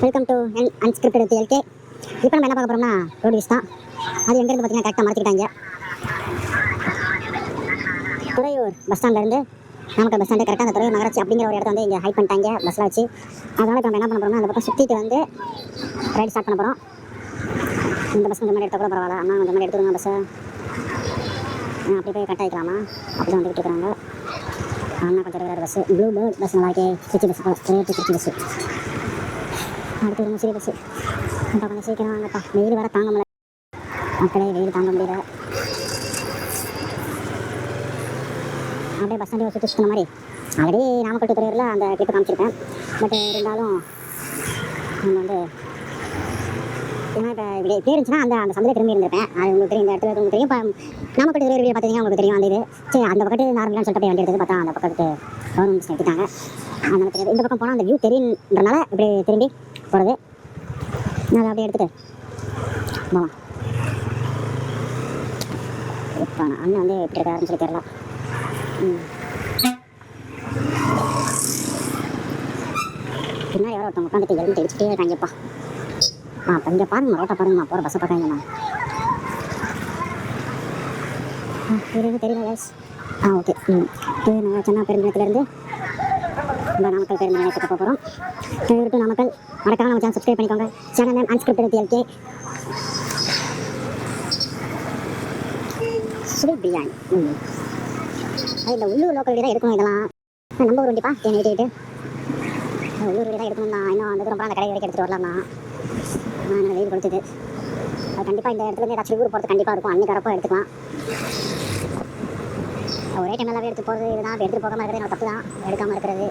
Welcome to unscripted with LK. இப்போ நம்ம என்ன பார்க்க போகிறோம்னா ரோடு வீஸ் தான். அது எங்கேருந்து பார்த்தீங்கன்னா கரெக்டாக மாற்றிக்கிட்டாங்க. துறையூர் பஸ் ஸ்டாண்ட்லேருந்து நாமக்கல் பஸ் ஸ்டாண்டு கரெக்டாக அந்த துறையூர் நகராட்சி அப்படிங்கிற ஒரு இடத்த வந்து இங்கே ஹைட் பண்ணிட்டாங்க பஸ்ஸில் வச்சு. அதனால் இப்போ நம்ம என்ன பண்ண போகிறோம்னா அந்த பக்கம் சுற்றிட்டு வந்து ரைடு ஸ்டார்ட் பண்ண போகிறோம். இந்த பஸ் கொஞ்சம் மாதிரி எடுத்தால் கூட பரவாயில்ல, அண்ணா கொஞ்சம் மாதிரி எடுத்துருங்க பஸ்ஸை. அப்படி போய் கட் ஆகிக்கலாமா? அப்படி தான் வந்துட்டு இருக்கிறாங்க. அண்ணா கொஞ்சம் regular bus blue bird bus நல்லா இருக்கே. Trichy bus Trichy bus. அடுத்து ஒரு முசிறி பஸ்ஸு. அப்போ கொஞ்சம் சீக்கிரம் வாங்கப்பா, வெயில் வர தாங்க முடியல மக்களே, வெயில் தாங்க முடியல. அப்படியே பஸ் ஸ்டாண்டே சுற்றி சுற்றின மாதிரி ஆல்ரெடி நாமக்கல் டு துறையூரில் அந்த கிளிப்பு காமிச்சிருக்கேன். பட் இருந்தாலும் நம்ம வந்து ஏன்னா இப்போ இப்படி இருந்துச்சுன்னா அந்த சந்தையில் திரும்பி இருந்திருப்பேன். அது உங்களுக்கு தெரியும், இந்த இடத்துல உங்களுக்கு தெரியும். இப்போ நாமக்கல் துறையூர் பார்த்தீங்கன்னா உங்களுக்கு தெரியும் அந்த இது. சரி, அந்த பக்கத்து நார்மலான்னு சொல்லிட்டு வண்டி எடுத்தது பார்த்தா அந்த பக்கத்து கவர்மெண்ட் எடுத்துட்டாங்க. அதனால தெரியாது. இந்த பக்கம் போனால் அந்த வியூ தெரியுன்றனால இப்படி திரும்பி போகிறது. அதை அப்படியே எடுத்துகிட்டு போகலாம். இப்போ அண்ணன் வந்து எப்படி இருக்காருன்னு சொல்லி தெரியல. பின்னாடி யாரோ ஒருத்தவங்க உட்காந்துட்டு எழுந்து அடிச்சுட்டே இருக்காங்கப்பா. இங்கே பாருங்கம்மா, ரோட்டை பாருங்கம்மா, போகிற பஸ்ஸை பார்க்காங்கம்மா. இது தெரியல கேஸ். ஓகே. இது நாங்கள் சென்னை பெருநிலையத்துலேருந்து நம்ம நாமக்கல் பேருந்து நிலையத்துக்கு போக போகிறோம். துறையூர் டு நாமக்கல். மறக்காம நம்ம சேனல் சப்ஸ்கிரைப் பண்ணிக்கோங்க. Channel name unscripted with LK. Sweet biryani. அது இந்த உள்ளூர் லோக்கல் தான் எடுக்கணும். இதெல்லாம் நம்ம ஊர் வண்டிப்பா தேன் 88. உள்ளூர் வண்டி தான் எடுக்கணும் தான். இன்னும் அந்த தூரம் அந்த கடை வரைக்கும் எடுத்துகிட்டு வரலாம் தான். நான் வெயில் கொடுத்தது அது கண்டிப்பாக இந்த இடத்துல ஏதாச்சும் ஊர் போகிறது கண்டிப்பாக இருக்கும். அன்றைக்கி வரப்போ எடுத்துக்கலாம். ஒரே டைம் நல்லாவே எடுத்து போகிறது இதுதான். எடுத்துகிட்டு போகாமல் இருக்கிறது எனக்கு தப்பு தான், எடுக்காமல் இருக்கிறது.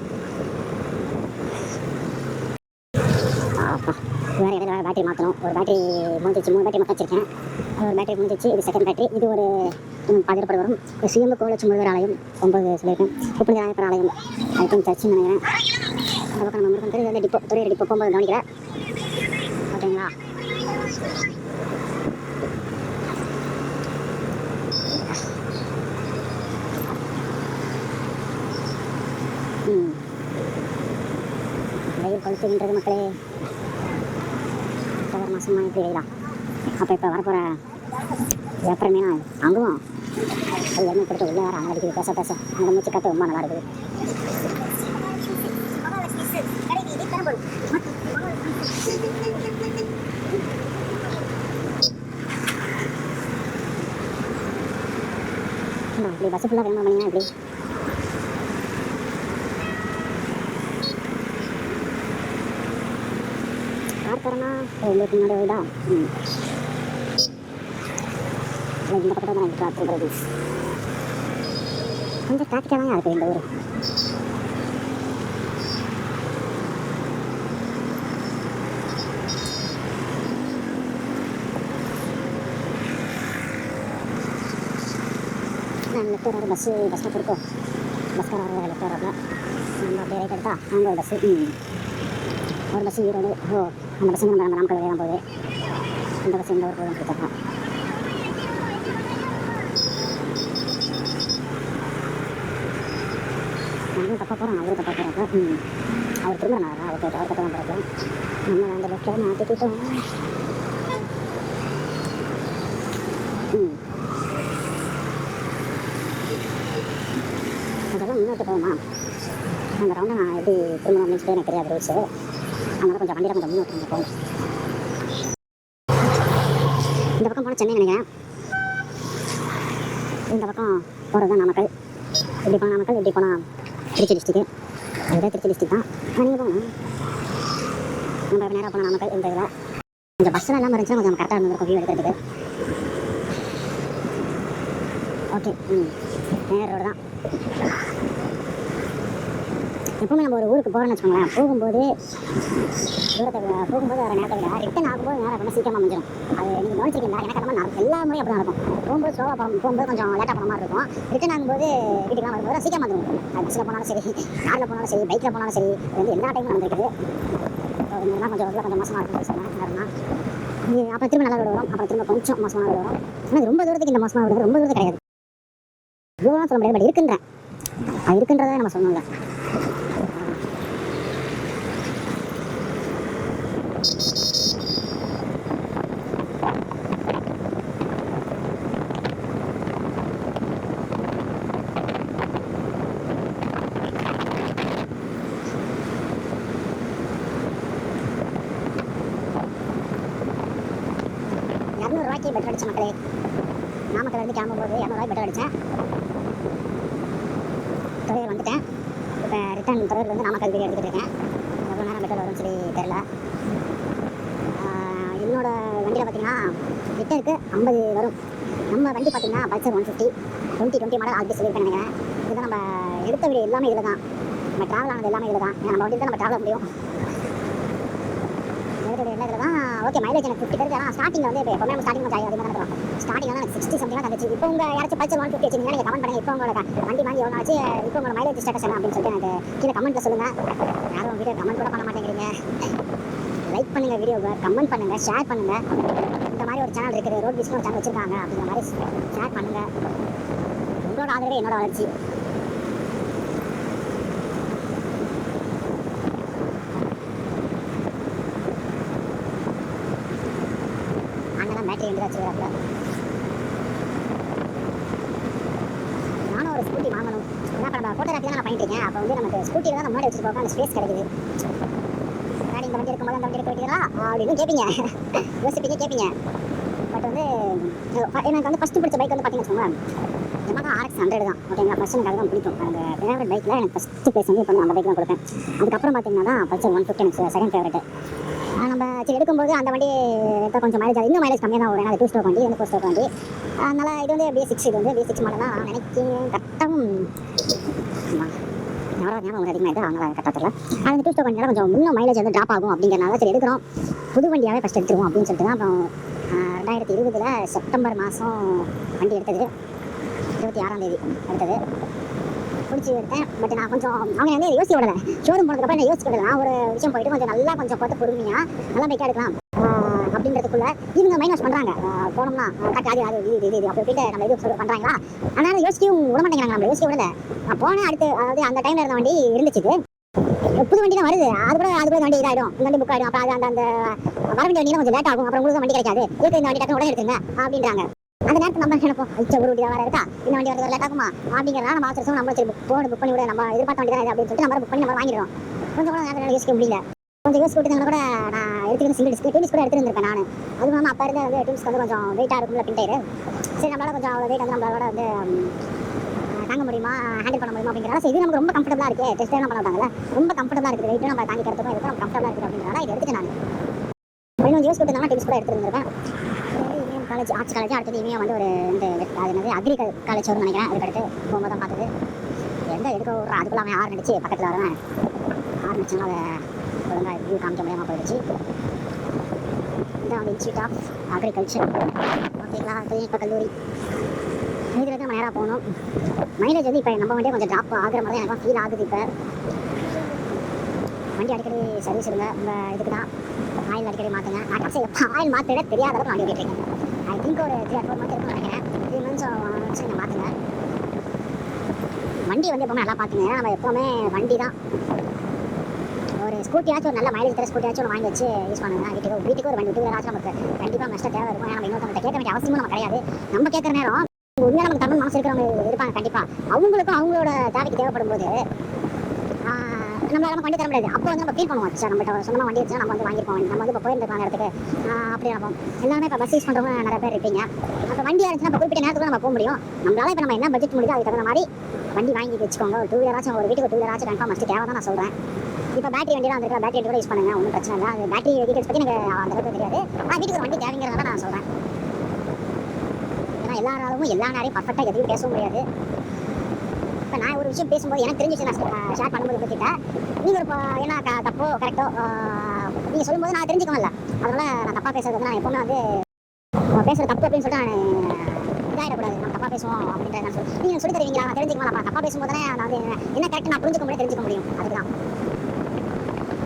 வேறு இடையில வேறு பேட்டரி மாற்றணும். ஒரு பேட்டரி முடிஞ்சிச்சு, 3 பேட்டரி மாற்ற வச்சிருக்கேன். ஒரு பேட்டரி முடிஞ்சிச்சு, இது செகண்ட் பேட்டரி. இது ஒரு பாதிரப்பட வரும். சுயம்பு கோலச்சு முழுவர் ஆலயம் 9 சொல்லியிருக்கேன். உப்புளி ஆயப்பர் ஆலயம் ஐ திங்க் சர்ச்சுன்னு நினைக்கிறேன். அந்த பக்கம் நம்ம முருகன் வந்து டிப்போ துறையூர் டிப்போ போகும்போது கவனிக்கிறேன். ஓகேங்களா? வெயில் கொளுத்துகின்றது மக்களே. ஒவ்வொரு மாதமாக எப்படி வெயிலா? அப்போ இப்போ வரப்போகிற ஏப்ரல் மீனா அங்குவோம். அது எண்ணெய் கொடுத்து உள்ளே வேறு அங்கே அடிக்குது. பேச பேச அந்த மூச்சு காற்று ரொம்ப நல்லா இருக்குது. இப்படி பஸ்ஸு ஃபுல்லாக வேணுமா பண்ணிங்கன்னா எப்படி? கார் போகிறோன்னா உங்களுக்கு முன்னாடி வீடா? இந்த பக்கத்தில் தான் எனக்கு காற்று கொஞ்சம் டிராஃபிக்காக தான் இருக்குது இந்த ஊர். லெஃப்ட் வர பஸ்ஸில் கொடுக்கும். பஸ்கார லெஃப்ட் வரல. நம்ம அப்படியே ரைட் எடுத்தா அங்கே ஒரு பஸ்ஸு. ஒரு பஸ்ஸு ஈரோடு. அந்த பஸ்ஸு நம்ம நாமக்கல் வேகம் போகுது. இந்த பஸ்ஸு இந்த ஒரு போதும் கொடுத்தாங்க. நானும் தப்பாக போகிறோம், அவரும் தப்பாக போகிறாங்க. அவர் திரும்புறனால அவர் தப்பாக தான் போகிறோம். நம்ம அந்த பஸ்ஸில் மாற்றிக்கிட்டோம். அதெல்லாம் முன்னோட்டு போகுமா? அந்த ரவுண்டை நான் எப்படி திரும்பணும் அப்படின்னு சொல்லி எனக்கு தெரியாது ரூல்ஸு. அதனால் கொஞ்சம் வண்டியில் கொஞ்சம் முன்னோட்டு போகும். இந்த பக்கம் போனால் சென்னை நினைக்கிறேன். இந்த பக்கம் போகிறது தான் நாமக்கல். இப்படி போனால் நாமக்கல், இப்படி போனால் திருச்சி டிஸ்ட்ரிக்ட்டு. அதுதான் திருச்சி டிஸ்ட்ரிக் தான். நீங்கள் போகணும். நம்ம நேராக போனால் நாமக்கல். இந்த இதில் கொஞ்சம் பஸ்ஸில் இல்லாமல் இருந்துச்சுன்னா கொஞ்சம் கரெக்டாக இருந்திருக்கும் வியூ எடுக்கிறதுக்கு. ஓகே. நேர் ரோடு தான். எப்பவுமே நம்ம ஒரு ஊருக்கு போகிறோம்னு வச்சுக்கோங்களேன், போகும்போது வர நேரத்தை விட ரிட்டன் ஆகும்போது நேரம் ரொம்ப சீக்கிரமாக முடிஞ்சிடும். அது நீங்கள் கவனிச்சிருக்கீங்களா? எனக்கு நம்ம எல்லா முறையும் அப்படி நடக்கும். போகும்போது ஸ்லோவாக போகும்போது கொஞ்சம் லேட்டாக போன மாதிரி இருக்கும். ரிட்டன் ஆகும்போது வீட்டுக்குலாம் வரும்போது சீக்கிரமாக வந்துடும். அது பஸ்ஸில் போனாலும் சரி, காரில் போனாலும் சரி, பைக்கில் போனாலும் சரி, இது வந்து எல்லா டைமும் நடந்துருக்குது. இந்த மாதிரி கொஞ்சம் கொஞ்சம் மோசமாக இருக்கும் சொன்னேன். காரணம் அப்புறம் திரும்ப நல்லா விட வரும். அப்புறம் திரும்ப கொஞ்சம் மோசமாக விட வரும். ஆனால் ரொம்ப தூரத்துக்கு இந்த மோசமாக விடுறது ரொம்ப தூரத்துக்கு கிடையாது. இவ்வளோலாம் சொல்ல முடியாது. பட் இருக்குன்றேன். அது இருக்குன்றதை நம்ம சொல்லணும்ல. ₹200 பெட்ரோல் அடிச்ச மக்களே. நாமக்கல் இருந்து கிளம்பும்போது ₹200 பெட்ரோல் அடித்தேன். துறையூர் வந்துட்டேன். இப்போ ரிட்டர்ன் துறையூர்லேருந்து நாமக்கல் வீடியோ எடுத்துகிட்டு இருக்கேன். எவ்வளோ நேரம் பெட்ரோல் வரும்னு சொல்லி தெரில. என்னோட வண்டியில் பார்த்தீங்கன்னா லிட்டருக்கு 50 வரும். நம்ம வண்டி பார்த்தீங்கன்னா பல்சர் 150 2020 மாடல் ஆல்ரெடி சொல்லியிருக்கேன் நினைக்கிறேன். இதுதான் நம்ம எடுத்த வீடியோ எல்லாமே இதில் தான். நம்ம ட்ராவல் ஆனது எல்லாமே இதில் தான். நம்ம வண்டியில் தான் நம்ம ட்ராவல் முடியும். என்ன இதில் தான் ஓகே. மைலேஜ் எனக்கு 50 தருது. ஆனால் ஸ்டார்டிங்கில் வந்து இப்போ எப்போவுமே நம்ம ஸ்டார்டிங் கொஞ்சம் அதிகமாக தான் இருக்கும். ஸ்டார்டிங்கில் தான் எனக்கு 60 சம்திங்காக தந்துச்சு. இப்போ உங்கள் யாராச்சும் பல்சர் 150 வச்சிருந்தீங்கன்னா நீங்கள் கமெண்ட் பண்ணுங்கள். இப்போ உங்களோட வண்டி வாங்கி எவ்வளோ ஆச்சு, இப்போ உங்களோட மைலேஜ் ஸ்டேட்டஸ் என்ன அப்படின்னு சொல்லிட்டு எனக்கு கீழே கமெண்ட்டில் சொல்லுங்கள். யாரும் வீடியோ கமெண்ட் கூட பண்ண மாட்டேங்கிறீங்க. லைக் பண்ணுங்கள், வீடியோவை கமெண்ட் பண்ணுங்கள், ஷேர் பண்ணுங்கள். இந்த மாதிரி ஒரு சேனல் இருக்குது, ரோட் பிஸ்னஸ் சேனல் வச்சுருக்காங்க அப்படிங்கிற மாதிரி ஷேர் பண்ணுங்கள். உங்களோட ஆதரவே என்னோட வளர்ச்சி. அண்ணன் பேட்டரி ரெண்டு வச்சுருக்காப்புல. நானும் ஒரு ஸ்கூட்டி வாங்கணும். ஏன்னா இப்போ நம்ம ஃபோட்டோகிராஃபி தான் நான் பண்ணிட்டு இருக்கேன். அப்போ வந்து நமக்கு ஸ்கூட்டியில் தான் நம்ம முன்னாடி வச்சுட்டு போக அந்த ஸ்பேஸ் கிடைக்குது. இந்த வண்டி இருக்கும்போது அந்த வண்டி எடுக்க வைக்கிறா அப்படின்னு கேட்பீங்க, யோசிப்பீங்க, கேட்பீங்க. பட் வந்து எனக்கு வந்து ஃபஸ்ட்டு பிடிச்ச பைக் வந்து பார்த்தீங்கன்னா Yamaha RX 100 தான். ஓகேங்களா, ஃபஸ்ட்டு எனக்கு அதுதான் பிடிக்கும். அந்த ஃபேவரட் பைக்கில் எனக்கு ஃபஸ்ட்டு ப்ளேஸ் வந்து இப்போ அந்த பைக் தான் கொடுப்பேன். அதுக்கப்புறம் பார்த்தீங்கன்னா தான் பல்சர் 150 எனக்கு செகண்ட் ஃபேவரட். நம்ம சரி எடுக்கும்போது அந்த வண்டி எடுத்தால் கொஞ்சம் மைலேஜ், இன்னும் மைலேஜ் கம்மியாக தான் வரும். அது 2 ஸ்ட்ரோக் வண்டி, இது 4 ஸ்ட்ரோக் வண்டி. அதனால் இது வந்து B6, இது வந்து B6 மாடல் தான் நான் நினைக்கிறேன். கரெக்டாக ஞாபகம் அதிகமாக இருக்குது, அதனால் கரெக்டாக தெரியல. அது 2 ஸ்ட்ரோக் வண்டியால் கொஞ்சம் இன்னும் மைலேஜ் வந்து ட்ராப் ஆகும் அப்படிங்கிறனால சரி எடுக்கிறோம், புது வண்டியாகவே ஃபஸ்ட் எடுத்துருவோம் அப்படின்னு சொல்லிட்டு தான். அப்புறம் 2020 செப்டம்பர் மாதம் வண்டி எடுத்தது, 26ஆம் தேதி எடுத்தது. பிடிச்சி எடுத்தேன். பட் நான் கொஞ்சம் அவங்க வந்து யோசிக்க விடலை. ஷோரூம் போனதுக்கப்புறம் என்ன யோசிக்க விடலை. நான் ஒரு விஷயம் போயிட்டு கொஞ்சம் நல்லா கொஞ்சம் பார்த்து பொறுமையாக நல்லா பைக்காக எடுக்கலாம் அப்படின்றதுக்குள்ள இவங்க மைண்ட் வாஷ் பண்ணுறாங்க. போனோம்னா அது இது அப்படி போயிட்டு நம்ம இது சொல்லி பண்ணுறாங்களா, அதனால் யோசிக்கவும் விட மாட்டேங்கிறாங்க. நம்ம யோசிக்க விடலை. நான் போனேன். அடுத்து அதாவது அந்த டைமில் இருந்த வண்டி இருந்துச்சு, புது வண்டி தான் வருது. அது கூட வண்டி இதாகிடும், இந்த வண்டி புக் ஆகிடும். அப்புறம் அது அந்த வர வேண்டிய வண்டியில் கொஞ்சம் லேட் ஆகும். அப்புறம் உங்களுக்கு வண்டி கிடைக்காது, இதுக்கு இந்த வண்டி டக்குனு உடனே எடுத்துங்க அப்படின்றாங்க. அந்த நேரத்தில் நம்ம நினைப்போம், ஒரு வண்டி வேறு இருக்கா, இந்த வண்டி வரது லேட் ஆகுமா அப்படிங்கிறதா நம்ம அவசரம் நம்ம சரி புக் பண்ணி விட, நம்ம எதிர்பார்த்த வண்டி தான் இது அப்படின்னு சொல்லிட்டு நம்ம புக் பண்ணி நம்ம வாங்கிடுறோம். கொஞ்சம் கூட நேரத்தில் யோசிக்க முடியல. கொஞ்சம் யோசிச்சு விட்டுருந்தா கூட நான் எடுத்துக்கிட்டு சிங்கிள் டிஸ்க் டூ டிஸ்க் கூட எடுத்துருந்துருப்பேன் நான். அது இல்லாமல் அப்போ இருந்து வந்து டூ டிஸ்க் வந்து கொஞ்சம் வெயிட்டாக இருக்கும்ல பின்டேரு. சரி நம்மளால கொஞ்சம் வெயிட் வந்து நம்மளோட வந்து தாங்க முடியுமா, ஹேண்டில் பண்ண முடியுமா அப்படிங்கிறதால இது நமக்கு ரொம்ப கம்ஃபர்டபுளாக இருக்குது. டெஸ்ட் எல்லாம் பண்ணாங்கல்ல, ரொம்ப கம்ஃபர்டபுளாக இருக்குது. வெயிட்டும் நம்ம தாங்கிக்கிறதுக்கும் இதுக்கும் நம்ம கம்ஃபர்டபுளாக இருக்குது அப்படிங்கிறதால இதை எடுத்துட்டு நான் கொஞ்சம் யோசிச்சு விட்டுருந்தாங்க. டூ டிஸ்க் கூட எடுத்துருந்துருப்பேன். காலேஜ் ஆர்ட்ஸ் காலேஜ் அடுத்தது இனிமே வந்து ஒரு இந்த அது என்னது அக்ரி காலேஜ் வரும்னு நினைக்கிறேன். அதுக்கடுத்து போகும்போது தான் பார்த்தது. எந்த எடுக்க விட்றோம் அதுக்குள்ள அவன் 6 நடிச்சு பக்கத்தில் வரேன். 6 நடிச்சுன்னா அதை ஒழுங்காக வியூ காமிக்க முடியாமல் போயிடுச்சு. இதான் வந்து இன்ஸ்டியூட் ஆஃப் அக்ரிகல்ச்சர். ஓகேங்களா, தொழில்நுட்ப கல்லூரி. இதில் நம்ம நேராக போகணும். மைலேஜ் வந்து இப்போ நம்ம வண்டியே கொஞ்சம் ட்ராப் ஆகிற மாதிரி தான் எனக்கு ஃபீல் ஆகுது. இப்போ வண்டி அடிக்கடி சர்வீஸ் இருங்க, உங்கள் இதுக்கு தான் ஆயில் அடிக்கடி மாற்றுங்க. நான் கடைசி ஆயில் மாற்றிட தெரியாத அளவுக்கு வண்டி ஓட்டிருக்கேன். ஐ திங்க் ஒரு 3-4 மந்த் இருக்குன்னு நினைக்கிறேன். 3 months நீங்கள் மாற்றுங்க. வண்டி வந்து எப்போவுமே நல்லா பார்த்துங்க. நம்ம எப்போவுமே வண்டி தான். ஒரு ஸ்கூட்டியாச்சும் ஒரு நல்ல மைலேஜ் தர ஸ்கூட்டியாச்சும் ஒன்று வாங்கி வச்சு யூஸ் பண்ணுங்க. வீட்டுக்கு ஒரு வண்டி வீட்டுக்கு நமக்கு கண்டிப்பாக நஷ்டம் தேவை இருக்கும். நம்ம இன்னொருத்தவங்க கேட்க வேண்டிய அவசியமும் நம்ம கிடையாது. நம்ம கேட்குற நேரம் உண்மையாக நமக்கு தமிழ் மனசு இருக்கிறவங்க இருப்பாங்க கண்டிப்பாக. அவங்களுக்கும் அவங்களோட தேவைக்கு தேவைப்படும் போது நம்மளால வண்டி தர முடியாது. அப்போ வந்து நம்ம ஃபீல் பண்ணுவோம், சார் நம்மகிட்ட சொந்தமாக வண்டி வச்சா நம்ம வந்து வாங்கியிருப்போம், நம்ம வந்து இப்போ போயிருந்துருக்காங்க இடத்துக்கு அப்படி நினைப்போம். எல்லாமே இப்போ பஸ் யூஸ் பண்ணுறவங்க நிறைய பேர் இருப்பீங்க. அப்போ வண்டியாக இருந்துச்சுன்னா இப்போ குறிப்பிட்ட நேரத்துக்கு நம்ம போக முடியும். நம்மளால இப்போ நம்ம என்ன பட்ஜெட் முடியுதோ அதுக்கு தகுந்த மாதிரி வண்டி வாங்கி வச்சுக்கோங்க. ஒரு 2 வீலராச்சும் ஒரு வீட்டுக்கு 2 வீலராச்சும் கன்ஃபார்ம் மஸ்ட் தேவை தான் நான் சொல்கிறேன். இப்போ பேட்டரி வண்டியெலாம் வந்துருக்கா, பேட்டரி கூட யூஸ் பண்ணுங்கள், ஒன்றும் பிரச்சனை இல்லை. அது பேட்டரி டீட்டெயில்ஸ் பற்றி எனக்கு அந்த அளவுக்கு தெரியாது. வீட்டுக்கு ஒரு வண்டி தேவைங்கிறத நான் சொல்கிறேன். ஏன்னா எல்லாராலும் எல்லா நேரையும் பர்ஃபெக்டாக எதுவும் பேச முடியாது. இப்போ நான் ஒரு விஷயம் பேசும்போது எனக்கு தெரிஞ்ச விஷயம் நான் ஷேர் பண்ணும்போது உங்ககிட்ட நீங்கள் ஒரு என்ன தப்போ கரெக்டோ நீங்கள் சொல்லும்போது நான் தெரிஞ்சுக்கணும்ல. அதனால் நான் தப்பாக பேசுறது வந்து நான் எப்போவுமே வந்து பேசுகிற தப்பு அப்படின்னு சொல்லிட்டு நான் இதாகிடக்கூடாது. நம்ம தப்பாக பேசுவோம் அப்படின்றத நான் சொல்லி நீங்கள் சொல்லி தருவீங்களா, நான் தெரிஞ்சுக்கலாம். நான் தப்பாக பேசும்போது தானே நான் வந்து என்ன கரெக்ட் நான் தெரிஞ்சுக்க முடியும். அதுதான்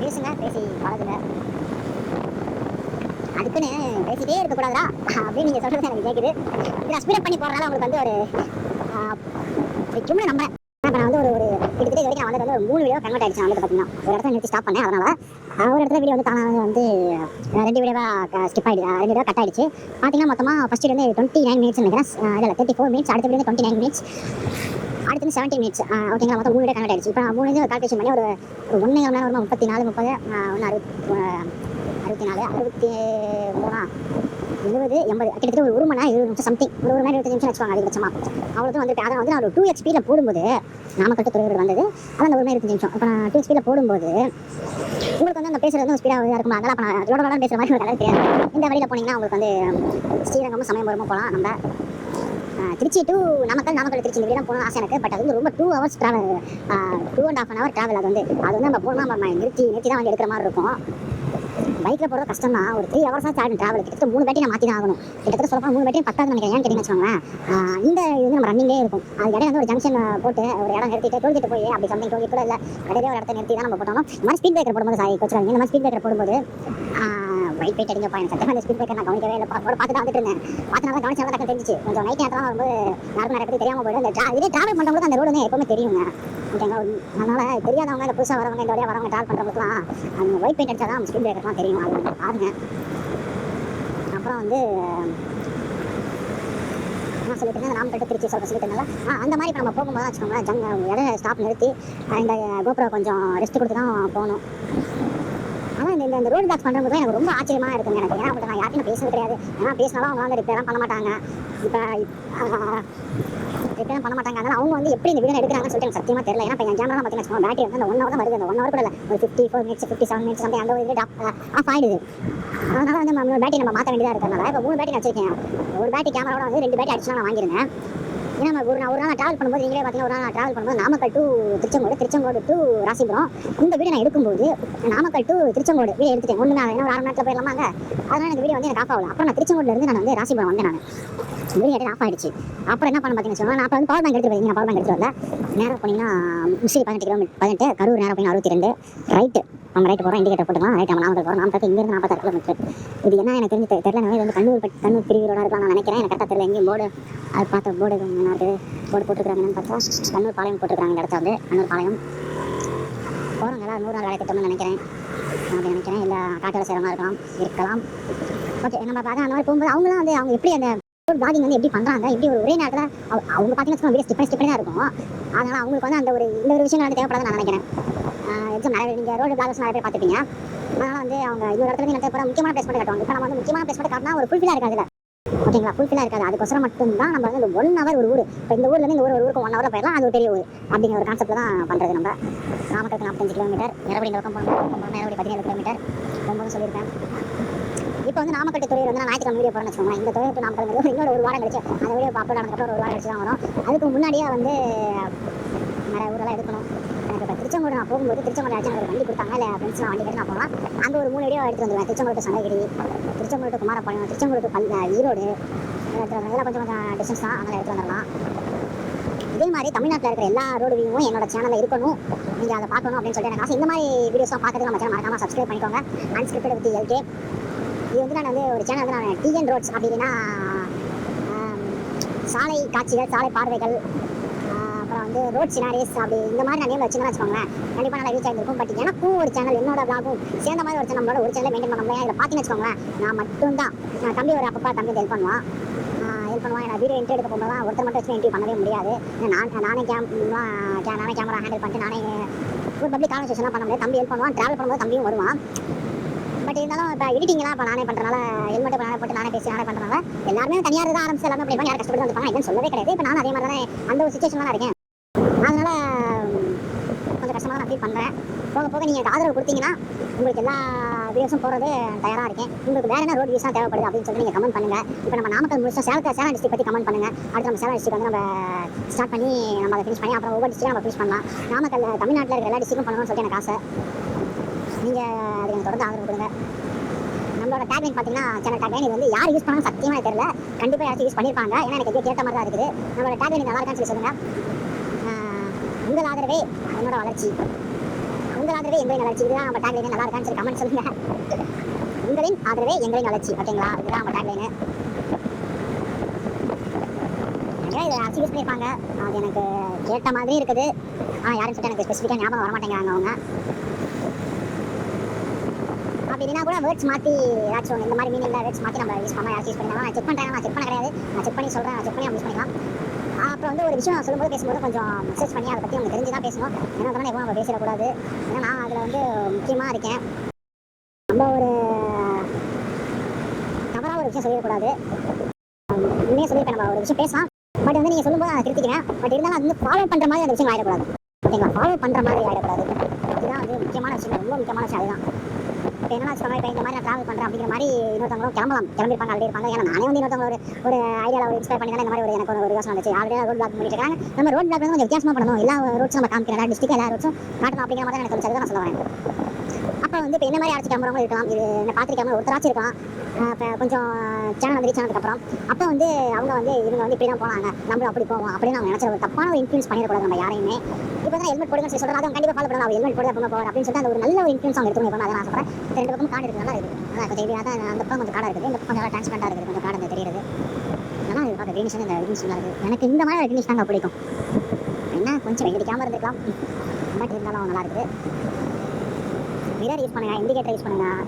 பேசுங்க, பேசி பழகுங்க. அதுக்குன்னு பேசிட்டே இருக்கக்கூடாதா அப்படின்னு நீங்கள் சொல்கிறது எனக்கு கேட்குது. இதை ஸ்பீடப் பண்ணி போடுறதால உங்களுக்கு வந்து ஒரு பிடிக்கும்னு நம்புறேன். இப்போ நான் வந்து ஒரு கிட்டத்தட்ட இது வரைக்கும் நான் வந்து 3 வீடியோ கன்வெர்ட் ஆயிடுச்சு. நான் வந்து பார்த்தீங்கன்னா ஒரு இடத்துல நிறுத்தி ஸ்டாப் பண்ணேன். அதனால ஒரு இடத்துல வீடியோ வந்து தானாக வந்து 2 வீடியோவாக ஸ்கிப் ஆகிடுச்சு, 2 வீடியோ கட் ஆகிடுச்சு. பார்த்தீங்கன்னா மொத்தமாக ஃபஸ்ட்டு வந்து 29 மினிட்ஸ் நினைக்கிறேன், இதில் 34 மினிட்ஸ், அடுத்த வீடியோ 29 மினிட்ஸ், அடுத்து 70 மினிட்ஸ். ஓகேங்களா, மொத்தம் 3 வீடியோ கன்வெர்ட் ஆயிடுச்சு. இப்போ 3 வீடியோ கால்குலேஷன் பண்ணி ஒரு 1 மணி நேரம் வருமா, 34, 30, 1 64, 63, 70, 80, கிட்டத்தட்ட ஒரு மணி நேரம் 20 நிமிஷம் சம்திங், ஒரு மணி நேரம் 25 நிமிஷம் வச்சுக்கோங்க அதிகபட்சமாக. அவ்வளோதான் வந்து அதை வந்து நான் ஒரு 2x ஸ்பீடில் போடும்போது நாமக்கல் துறையூர் வந்தது. அதான் அந்த 1 மணி 25 நிமிஷம். இப்போ நான் 2x ஸ்பீடில் போடும்போது உங்களுக்கு வந்து அந்த பேசுகிறது வந்து ஸ்பீடாக இருக்குமா, அதெல்லாம் இப்போ நான் அதோட பேசுகிற மாதிரி ஒரு கலர் தெரியாது. இந்த வழியில் போனீங்கன்னா உங்களுக்கு வந்து ஸ்ரீரங்கமும் சமயபுரமும் போகலாம். நம்ம திருச்சி டு நாமக்கல், நாமக்கல் திருச்சி இந்த வீடியோ போகணும்னு ஆசை எனக்கு. பட் அது வந்து ரொம்ப 2 ஹவர்ஸ் ட்ராவல், 2.5 hour ட்ராவல். அது வந்து நம்ம போனால் நம்ம நிறுத்தி தான் வந்து எடுக்கிற மாதிரி இருக்கும். பைக்கில் போகிறது கஷ்டம் தான். ஒரு 3 hours ஆகும் ட்ராவல். கிட்டத்தட்ட 3 பேட்டரி நான் மாற்றி தான் ஆகணும். கிட்டத்தட்ட சொல்லப்போ 3 பேட்டரி 10 நினைக்கிறேன். ஏன்னு கேட்டீங்கன்னு வச்சுக்கோங்களேன், இந்த இது வந்து நம்ம ரன்னிங்கே இருக்கும். அது இடையில வந்து ஒரு ஜங்ஷன் போட்டு ஒரு இடம் நிறுத்திட்டு டோல்கேட் போய் அப்படி சம்திங் டோல்கேட் கூட இல்லை, இடையில ஒரு இடத்த நிறுத்தி தான் நம்ம போட்டோம். இந்த மாதிரி ஸ்பீட் பிரேக்கர் போடும்போது கோச்சுறாங்க. இந்த மாதிரி ஸ்பீட் பிரேக்கர் போடும்போது ஒயிட் போயிட்டு அடிங்கப்பா, எனக்கு சத்தியமாக அந்த ஸ்பீட் பிரேக்கர் நான் கவனிக்கவே இல்லை. பார்த்து தான் வந்துட்டு இருந்தேன். பார்த்தனால கவனிச்சாலும் டக்கு தெரிஞ்சிச்சு. கொஞ்சம் நைட் நேரத்தில் வரும்போது யாருக்கும் நிறைய பேர் தெரியாமல் போய்டும். இதே ட்ராவல் பண்ணுறவங்களுக்கு அந்த ரோடு வந்து எப்பவுமே தெரியுங்க. ஓகேங்களா, அதனால் தெரியாதவங்க, இந்த புதுசாக வரவங்க, இந்த வழியாக வரவங்க ட்ராவல் பண்ணுறவங்களுக்குலாம் அந்த ஒயிட் பெயிண்ட் அடிச்சா தான் ஸ்பீட் பிரேக்கர்லாம் தெரியும். அது பாருங்க. அப்புறம் வந்து நான் சொல்லிட்டு நாமக்கல் திருச்சி சொல்லிட்டனால அந்த மாதிரி இப்போ நம்ம போகும்போது வச்சுக்கோங்களேன், இடம் ஸ்டாப் நிறுத்தி இந்த கோபுரம் கொஞ்சம் ரெஸ்ட் கொடுத்து தான் போகணும். ஆனால் இந்த ரோடு டாக்ஸ் பண்ணுறது எனக்கு ரொம்ப ஆச்சரியமாக இருக்குங்க எனக்கு. ஏன்னா நான் யார்ட்டையும் பேசுறது கிடையாது. ஏன்னா பேசினாலும் அவங்க வந்து ரிப்பேர்லாம் பண்ண மாட்டாங்க. இப்போ ரிப்பேர் பண்ண மாட்டாங்க. அதனால் அவங்க வந்து எப்படி இந்த வீடியோ எடுக்கிறாங்கன்னு சொல்லிட்டு எனக்கு சத்தியமாக தெரியல. ஏன்னா இப்போ என் கேமரா பார்த்தீங்கன்னா பேட்டரி வந்து அந்த 1 hour தான் வருது. அந்த 1 hour கூட இல்லை, ஒரு 54 மினிட்ஸ் 57 மினிட்ஸ் சம்திங் அந்த ஒரு ஆஃப் ஆகிடுது. அதனால் வந்து நம்ம பேட்டரி நம்ம மாற்ற வேண்டியதாக இருக்கிறதுனால இப்போ 3 பேட்டரி வச்சிருக்கேன். ஒரு பேட்டரி கேமராவோட வந்து 2 பேட்டரி அடிச்சுலாம் நான் வாங்கியிருந்தேன். ஏன்னா நம்ம ஒரு நாள் ட்ராவல் பண்ணும்போது நீங்களே பார்த்தீங்கன்னா ஒரு நாள் ட்ராவல் பண்ணும்போது நாமக்கல் டு திருச்செங்கோடு டு ராசிபுரம் இந்த வீடியோ நான் எடுக்கும்போது நாமக்கல் டு திருச்செங்கோடு வீடியோ எடுத்துட்டேன். ஒன்று நான் ஒரு 1/2 மணி நேரத்தில் போயிடலாமாங்க. அதனால் எனக்கு வீடியோ வந்து எனக்கு ஆஃப் ஆகல. அப்புறம் நான் திருச்செங்கோடுலேருந்து நான் வந்து ராசிபுரம் வந்தேன். நான் வீடியோ ஆஃப் ஆகிடுச்சு. அப்புறம் என்ன பண்ண பார்த்தீங்கன்னா நான் அப்போ வந்து பவர் பேங்க் எடுத்து போயிருந்தீங்க. பவர் பேங்க் எடுத்து வரல. நேரம் போனீங்கன்னா முசிறி 18 கிலோமீட்டர் 18, கரூர் நேரம் போய் 62 ரைட்டு. நம்ம ரைட்டு போகிறோம், இண்டிகேட்டர் போட்டுக்கலாம். ரைட் நம்ம நாமக்கல் போகிறோம். நாமக்கல் இங்கேருந்து 46 கிலோமீட்டர். இது என்ன எனக்கு தெரியல. நான் வந்து கண்ணூர் பிரிவு ரோடாக இருக்கலாம் நான் நினைக்கிறேன். எனக்கு கரெக்டாக தெரியல. எங்கேயும் போர்டு அது பார்த்த போர்டு போட்டுருக்காங்கன்னு பார்த்தா கண்ணூர் பாளையம் போட்டுருக்காங்க. இந்த இடத்த வந்து கண்ணூர் பாளையம் போகிறவங்க எல்லாம் 100 நாள் வேலை திட்டம்னு நினைக்கிறேன். அப்படி நினைக்கிறேன். இல்லை காட்டில் சேரமாக இருக்கலாம். ஓகே, நம்ம பார்த்தா அந்த மாதிரி போகும்போது அவங்களாம் வந்து அவங்க எப்படி அந்த பிளாகிங் வந்து எப்படி பண்ணுறாங்க, எப்படி ஒரே நேரத்தில் அவங்க பார்த்தீங்கன்னா வீடியோ ஸ்டிப் பண்ணி தான் இருக்கும். அதனால் அவங்களுக்கு வந்து அந்த இந்த ஒரு விஷயம் வந்து தேவைப்படாது நான் நினைக்கிறேன். எக்ஸாம் நிறைய நீங்கள் ரோடு பிளாகர்ஸ் நிறைய பேர் பார்த்துப்பீங்க. அதனால் வந்து அவங்க இன்னொரு இடத்துல நீங்கள் போகிற முக்கியமான பிளேஸ் மட்டும் காட்டுவாங்க. இப்போ நம்ம வந்து முக்கியமான பிளேஸ் மட்டும் காட்டினா ஒரு ஃபுல்ஃபில்லாக இருக்காது. ஓகேங்களா, ஃபுல்ஃபில்லாக இருக்காது. அதுக்கோசரம் மட்டும்தான் நம்ம வந்து 1 hour ஒரு ஊர். இப்போ இந்த ஊர்லேருந்து இந்த ஒரு ஊருக்கு 1 hour போயிடலாம். அது ஒரு பெரிய ஊர் அப்படிங்கிற ஒரு கான்செப்ட்டில் தான் பண்ணுறது. நம்ம நாமக்கல் 45 கிலோமீட்டர், நிறவடி இந்த பக்கம் போகணும், நிறவடி 17 கிலோமீட்டர் ரொம்பவும் சொல்லியிருக்கேன். இப்போ வந்து நாமக்கல் துறையில் வந்து நான் ஞாயிற்றுக்கிழமை வீடியோ போகிறேன்னு வச்சுக்கோங்க. இந்த துறையை நாமக்கல் இன்னொரு ஒரு வாரம் கழிச்சு அந்த வீடியோ அப்லோட் ஆனதுக்கப்புறம் ஒரு வாரம் கழிச்சு தான் வரும். அதுக்கு முன்னாடியே வந்து நிறைய ஊரெல்லாம் எடுக்கணும். எனக்கு இப்போ திருச்செங்கோடு நான் போகும்போது திருச்செங்கோடு ஆச்சு எனக்கு வண்டி கொடுத்தாங்க. இல்லை ஃப்ரெண்ட்ஸ்லாம் வண்டி கட்டி நான் போகலாம். அந்த ஒரு 3 வீடியோ எடுத்து வந்துடுவேன். Tiruchengode to Sankagiri, Tiruchengode to Kumarapalayam, Tiruchengode to Erode இதெல்லாம் கொஞ்சம் டிஸ்டன்ஸ் தான். அதனால் எடுத்து வந்துடலாம். இதே மாதிரி தமிழ்நாட்டில் இருக்கிற எல்லா ரோடு வியூவும் என்னோட சேனலில் இருக்கணும். நீங்கள் அதை பார்க்கணும் அப்படின்னு சொல்லிட்டு எனக்கு ஆசை. இந்த மாதிரி வீடியோஸ்லாம் பார்க்கறதுக்கு நம்ம சேனல் மறக்காமல் சப்ஸ்கிரைப் பண்ணிக்கோங்க. Unscripted with LK. இது வந்து நான் வந்து ஒரு சேனல் வந்து நான் TN ரோட்ஸ் அப்படின்னா சாலை காட்சிகள், சாலை பார்வைகள், அப்புறம் வந்து ரோட் சினாரிஸ் அப்படி இந்த மாதிரி நான் நேம் வச்சுன்னு வச்சுக்கோங்களேன். கண்டிப்பாக நல்லா ரீச் ஆகிருக்கும். பட் எனக்கும் ஒரு சேனல், என்னோட பிளாகும் சேர்ந்த மாதிரி ஒரு சேனல், நம்மளோட ஒரு சேனல் மெயின்டைன் பண்ண முடியாது. இதில் பார்த்தீங்கன்னு வச்சுக்கோங்களேன், நான் மட்டும்தான். தம்பி ஒரு அப்பப்பா தம்பி ஹெல்ப் பண்ணுவான். எனக்கு வீடியோ என்ட்ரி எடுக்க போகும்போது ஒருத்தர் மட்டும் வச்சு என்ட்ரி பண்ணவே முடியாது. நானே கேமரா ஹேண்டில் பண்ணிட்டு நானே ஒரு பப்ளிக் கான்வர்சேஷன்லாம் பண்ண முடியாது. தம்பி ஹெல்ப் பண்ணுவான். ட்ராவல் பண்ணும்போது தம்பியும் வருவான். பட் இருந்தாலும் இப்போ எடிட்டிங்லாம் இப்போ நானே பண்ணுறனால ஹெல்மெட் நானே போட்டு நானே பேசி நானே பண்ணுறனால எல்லாருமே தனியாக தான் ஆரம்பிச்சு எல்லாமே அப்படி யாரும் கஷ்டப்பட்டு வந்துருப்பாங்க. இதுன்னு சொல்லவே கிடையாது. இப்போ நான் அதே மாதிரி தான் அந்த ஒரு சுச்சுவேஷன் தான் இருக்கேன். அதனால கொஞ்சம் கஷ்டமாக நான் ஃபீல் பண்ணுறேன். போக போக நீங்கள் ஆதரவு கொடுத்தீங்கன்னா உங்களுக்கு எல்லா வீடியோஸும் போகிறது தயாராக இருக்கேன். உங்களுக்கு வேறு என்ன ரோட் வியூஸாக தேவைப்படுது அப்படின்னு சொல்லி நீங்கள் கமெண்ட் பண்ணுங்கள். இப்போ நம்ம நாமக்கல் முடிச்சா சேலம் டிஸ்ட்ரிக் பற்றி கமெண்ட் பண்ணுங்கள். அடுத்து நம்ம சேலம் டிஸ்ட்ரிக் வந்து நம்ம ஸ்டார்ட் பண்ணி நம்ம அதை ஃபினிஷ் பண்ணி அப்புறம் ஒவ்வொரு டிஸ்ட்ரிக்ட் நம்ம ஃபினிஷ் பண்ணலாம். நாமக்கல் தமிழ்நாட்டில் இருக்கிற எல்லா டிஸ்ட்ரிக்டும் பண்ணணும்னு சொல்லிட்டு எனக்கு ஆசை. நீங்கள் அது எனக்கு தொடர்ந்து ஆதரவு கொடுங்க. நம்மளோட டேக்லைன் பார்த்தீங்கன்னா சேனல் டேக்லைன் இது வந்து யார் யூஸ் பண்ணாலும் சத்தியமாக தெரியல. கண்டிப்பாக யாராச்சும் யூஸ் பண்ணியிருப்பாங்க. ஏன்னா எனக்கு கேட்ட மாதிரி தான் இருக்குது. நம்மளோட டேக்லைன் நல்லா இருக்கான்னு சொல்லி சொல்லுங்கள். உங்கள் ஆதரவே என்னோட வளர்ச்சி, உங்கள் ஆதரவே எங்களின் வளர்ச்சி. இதுதான் நம்ம டேக்லைன் நல்லா இருக்கான்னு சொல்லி கமெண்ட் சொல்லுங்கள். உங்களின் ஆதரவே எங்களின் வளர்ச்சி. ஓகேங்களா, இதுதான் நம்ம டேக்லைனு. ஏன் இதை அச்சு யூஸ் பண்ணியிருப்பாங்க, அது எனக்கு கேட்ட மாதிரி இருக்குது. ஆனால் யாருன்னு சொல்லிட்டு எனக்கு ஸ்பெசிஃபிக்காக ஞாபகம் வர மாட்டேங்கிறாங்க அவங்க. அப்படி இல்லைனா கூட வேர்ட்ஸ் மாற்றி ஏதாச்சும் இந்த மாதிரி மீனிங்கில் வேர்ட்ஸ் மாற்றி நம்ம யூஸ் பண்ணலாம். யாராச்சும் யூஸ் பண்ணிக்கலாம். நான் செக் பண்ணுறேன், நான் செக் பண்ண கிடையாது, நான் செக் பண்ணி சொல்கிறேன், செக் பண்ணி யூஸ் பண்ணிக்கலாம். அப்புறம் வந்து ஒரு விஷயம் சொல்லும்போது பேசும்போது கொஞ்சம் ரிசர்ச் பண்ணி அதை பற்றி அவங்க தெரிஞ்சு தான் பேசணும். ஏன்னா அதெல்லாம் எப்போ நம்ம பேசிடக்கூடாது. ஏன்னா நான் அதில் வந்து முக்கியமாக இருக்கேன். நம்ம ஒரு தவறாக ஒரு விஷயம் சொல்லிடக்கூடாது. உண்மையாக சொல்லியிருக்கேன், நம்ம ஒரு விஷயம் பேசலாம், பட் வந்து நீங்கள் சொல்லும்போது நான் திருத்திக்கிறேன். பட் இருந்தாலும் அது வந்து ஃபாலோ பண்ணுற மாதிரி அந்த விஷயம் ஆகிடக்கூடாது. ஓகேங்களா? ஃபாலோ பண்ணுற மாதிரி ஆகிடக்கூடாது. இதுதான் வந்து முக்கியமான விஷயம், ரொம்ப முக்கியமான விஷயம். அதுதான் இப்போ என்ன வச்சுக்கோங்க, இப்போ இந்த மாதிரி நான் ட்ராவல் பண்ணுறேன் அப்படிங்கிற மாதிரி இன்னொருத்தவங்களும் கிளம்பிருப்பாங்க, ஆல்ரெடி இருப்பாங்க. ஏன்னா நானே வந்து இன்னொருத்தவங்க ஒரு ஐடியாவில் ஒரு இன்ஸ்பயர் பண்ணி தானே இந்த மாதிரி எனக்கு ஒரு யோசனை வந்துச்சு. ஆல்ரெடி ரோட் பிளாக் பண்ணிட்டு இருக்காங்க. நம்ம ரோட் பிளாக் வந்து கொஞ்சம் வித்தியாசமாக பண்ணணும். எல்லா ரோட்ஸும் நம்ம காமிக்கிற எல்லா டிஸ்ட்ரிக்ட் எல்லா ரோட்ஸும் காட்டணும் அப்படிங்கிற மாதிரி எனக்கு தோணுச்சு. நான் சொல்ல வரேன். அப்போ வந்து இப்போ என்ன மாதிரி அடிச்சு கிளம்புறவங்க இருக்கலாம், இது என்ன பார்த்துருக்காம ஒருத்தராச்சும் இருக்கலாம். இப்போ கொஞ்சம் சேனல் வந்து ரீச் ஆனதுக்கப்புறம் அப்போ வந்து அவங்க வந்து இவங்க வந்து இப்படி தான் போனாங்க, நம்மளும் அப்படி போவோம் அப்படின்னு அவங்க நினச்ச ஒரு தப்பான ஒரு இன்ஃப்ளூன்ஸ் பண்ணிடக்கூடாது நம்ம யாரையுமே. இப்போ தான் ஹெல்மெட் போடுங்க சொல்கிறாங்க, அவங்க கண்டிப்பாக ஃபாலோ பண்ணலாம். ஹெல்மெட் போட எப்போ போவார் அப்படின்னு சொல்லிட்டு அந்த ஒரு நல்ல ஒரு இன்ஃப்ளூன்ஸ் அவங்க எடுத்துக்கணும். இப்போ அதை நான் சொல்கிறேன். ரெண்டு பக்கம் காடு இருக்குது, நல்லா இருக்குது. அதான் கொஞ்சம் ஹெவியாக தான் அந்த பக்கம் கொஞ்சம் காடாக இருக்குது, இந்த பக்கம் கொஞ்சம் டிரான்ஸ்பரண்டாக இருக்குது, கொஞ்சம் காடு தெரியுது. நல்லா இருக்குது பார்க்க க்ரீனிஷ். இந்த க்ரீனிஷ் நல்லா இருக்குது. எனக்கு இந்த மாதிரி க்ரீனிஷ் தாங்க பிடிக்கும். என்ன கொஞ்சம் வெடிக்காமல் இருந்துக்கலாம், பட் இருந்தாலும் நல்லா இருக்குது. மிரர் யூஸ் பண்ணுங்கள், இண்டிகேட்டர் யூஸ் பண்ணுங்கள்.